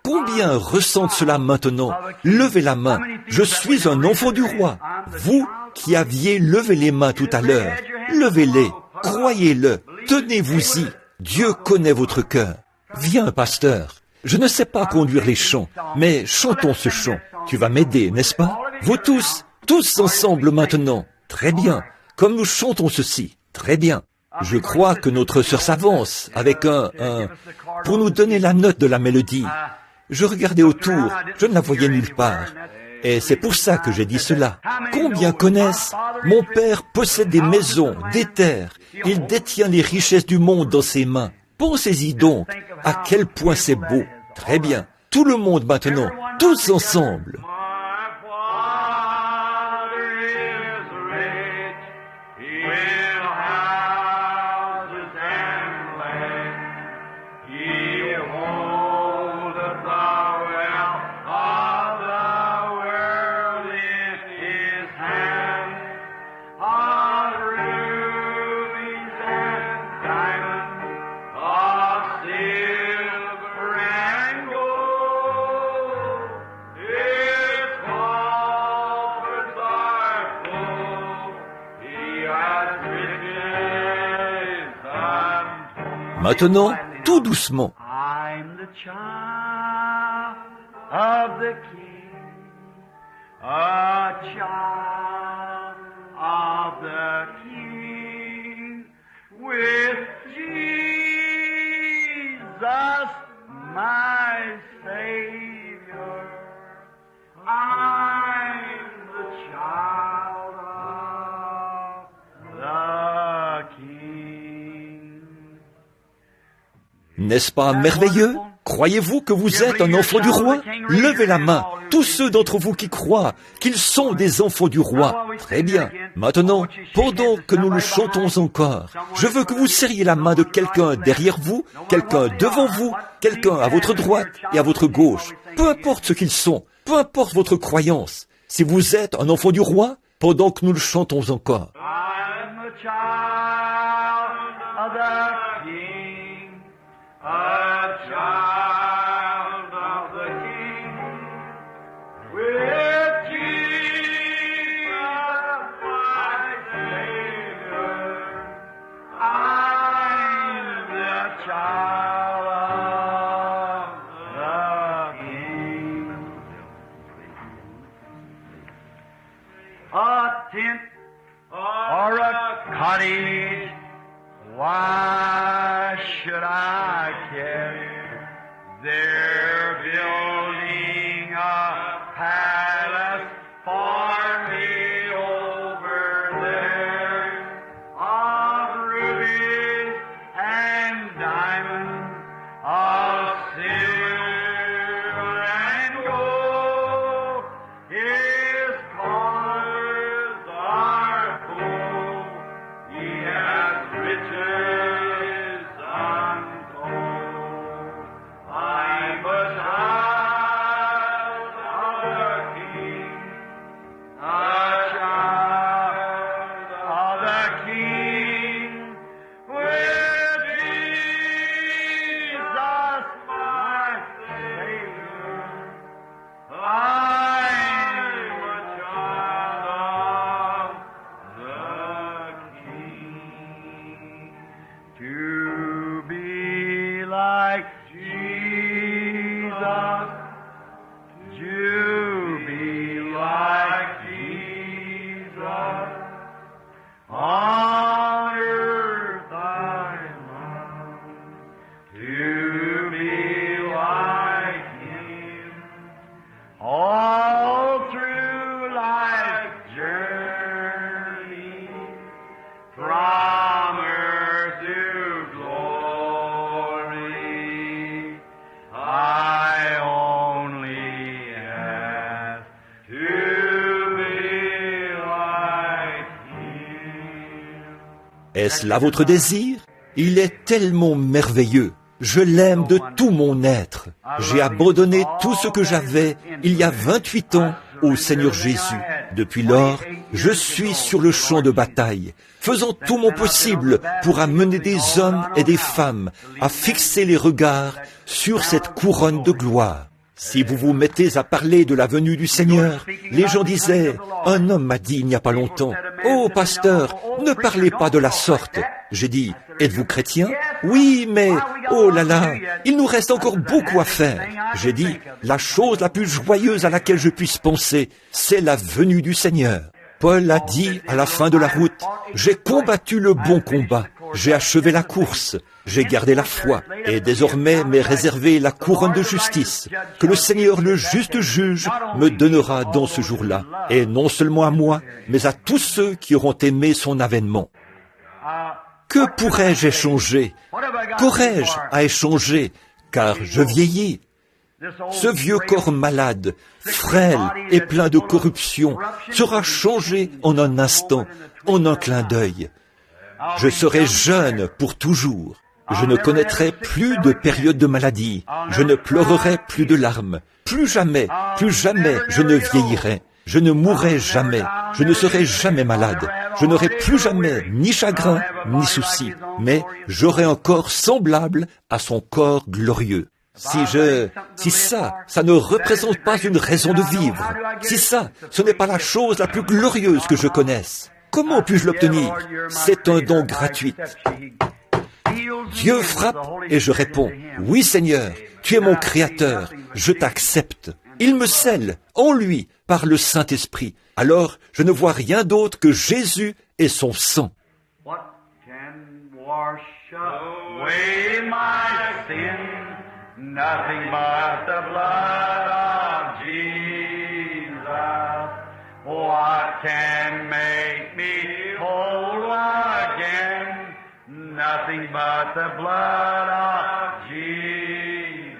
Combien ressentent cela maintenant? Levez la main. Je suis un enfant du roi. Vous qui aviez levé les mains tout à l'heure, levez-les, croyez-le, tenez-vous-y. Dieu connaît votre cœur. Viens, pasteur. Je ne sais pas conduire les chants, mais chantons ce chant. Tu vas m'aider, n'est-ce pas? Vous tous ensemble maintenant. Très bien. Comme nous chantons ceci. Très bien. Je crois que notre sœur s'avance avec pour nous donner la note de la mélodie. Je regardais autour, je ne la voyais nulle part. Et c'est pour ça que j'ai dit cela. Combien connaissent? Mon père possède des maisons, des terres. Il détient les richesses du monde dans ses mains. Pensez-y donc, à quel point c'est beau. Très bien. Tout le monde maintenant, tous ensemble. Maintenant, tout doucement. I'm the child of the King, a child of the King, with Jesus, my Savior. I'm the child of the King. N'est-ce pas merveilleux? Croyez-vous que vous êtes un enfant du roi? Levez la main, tous ceux d'entre vous qui croient qu'ils sont des enfants du roi. Très bien. Maintenant, pendant que nous le chantons encore, je veux que vous serriez la main de quelqu'un derrière vous, quelqu'un devant vous, quelqu'un à votre droite et à votre gauche. Peu importe ce qu'ils sont, peu importe votre croyance. Si vous êtes un enfant du roi, pendant que nous le chantons encore. I'm a child of the King, a child of the King, with Jesus, my Savior. I'm the child of the King. A tent or a cottage, why should I care? They're building a palace for me over there, of rubies and diamonds, of silver and gold. His colors are full, he Est-ce là votre désir? Il est tellement merveilleux. Je l'aime de tout mon être. J'ai abandonné tout ce que j'avais il y a 28 ans au Seigneur Jésus. Depuis lors, je suis sur le champ de bataille, faisant tout mon possible pour amener des hommes et des femmes à fixer les regards sur cette couronne de gloire. Si vous vous mettez à parler de la venue du Seigneur, les gens disaient, « Un homme m'a dit il n'y a pas longtemps, « Oh, pasteur, ne parlez pas de la sorte. » J'ai dit, « Êtes-vous chrétien? » « Oui, mais, oh là là, il nous reste encore beaucoup à faire. » J'ai dit, « La chose la plus joyeuse à laquelle je puisse penser, c'est la venue du Seigneur. » Paul a dit à la fin de la route, « J'ai combattu le bon combat, j'ai achevé la course, j'ai gardé la foi, et désormais m'est réservé la couronne de justice, que le Seigneur le juste juge me donnera dans ce jour-là, et non seulement à moi, mais à tous ceux qui auront aimé son avènement. » Que pourrais-je échanger? Qu'aurais-je à échanger? Car je vieillis. Ce vieux corps malade, frêle et plein de corruption sera changé en un instant, en un clin d'œil. Je serai jeune pour toujours. Je ne connaîtrai plus de période de maladie. Je ne pleurerai plus de larmes. Plus jamais je ne vieillirai. Je ne mourrai jamais. Je ne serai jamais malade. Je n'aurai plus jamais ni chagrin, ni souci. Mais j'aurai un corps semblable à son corps glorieux. Si ça ne représente pas une raison de vivre, si ça, ce n'est pas la chose la plus glorieuse que je connaisse, comment puis-je l'obtenir? C'est un don gratuit. Dieu frappe et je réponds, « Oui Seigneur, tu es mon Créateur, je t'accepte. » Il me scelle en lui par le Saint-Esprit. Alors je ne vois rien d'autre que Jésus et son sang. What can wash away my sin? Nothing but the blood of Jesus. What can make me whole again? Nothing but the blood of Jesus.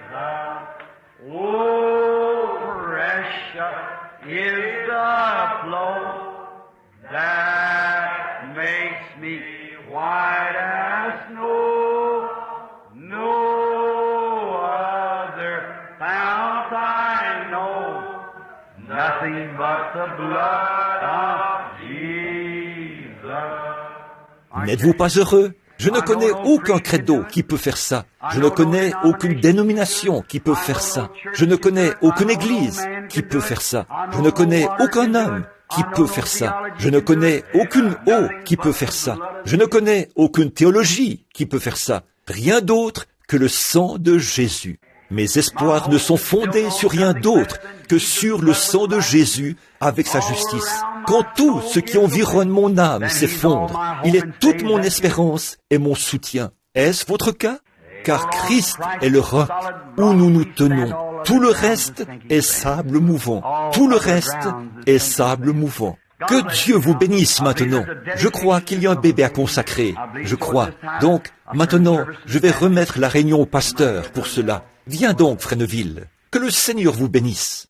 Oh, precious is the flow that makes me white as snow. No other fount I know. Nothing but the blood of Jesus. N'êtes-vous pas heureux? Je ne connais aucun credo qui peut faire ça. Je ne connais aucune dénomination qui peut faire ça. Je ne connais aucune église qui peut faire ça. Je ne connais aucun homme qui peut faire ça. Je ne connais aucune eau qui peut faire ça. Je ne connais aucune théologie qui peut faire ça. Rien d'autre que le sang de Jésus. Mes espoirs ne sont fondés sur rien d'autre que sur le sang de Jésus avec sa justice. Quand tout ce qui environne mon âme s'effondre, il est toute mon espérance et mon soutien. Est-ce votre cas? Car Christ est le roc où nous nous tenons. Tout le reste est sable mouvant. Tout le reste est sable mouvant. Que Dieu vous bénisse maintenant. Je crois qu'il y a un bébé à consacrer. Je crois. Donc, maintenant, je vais remettre la réunion au pasteur pour cela. Viens donc, Fresneville. Que le Seigneur vous bénisse.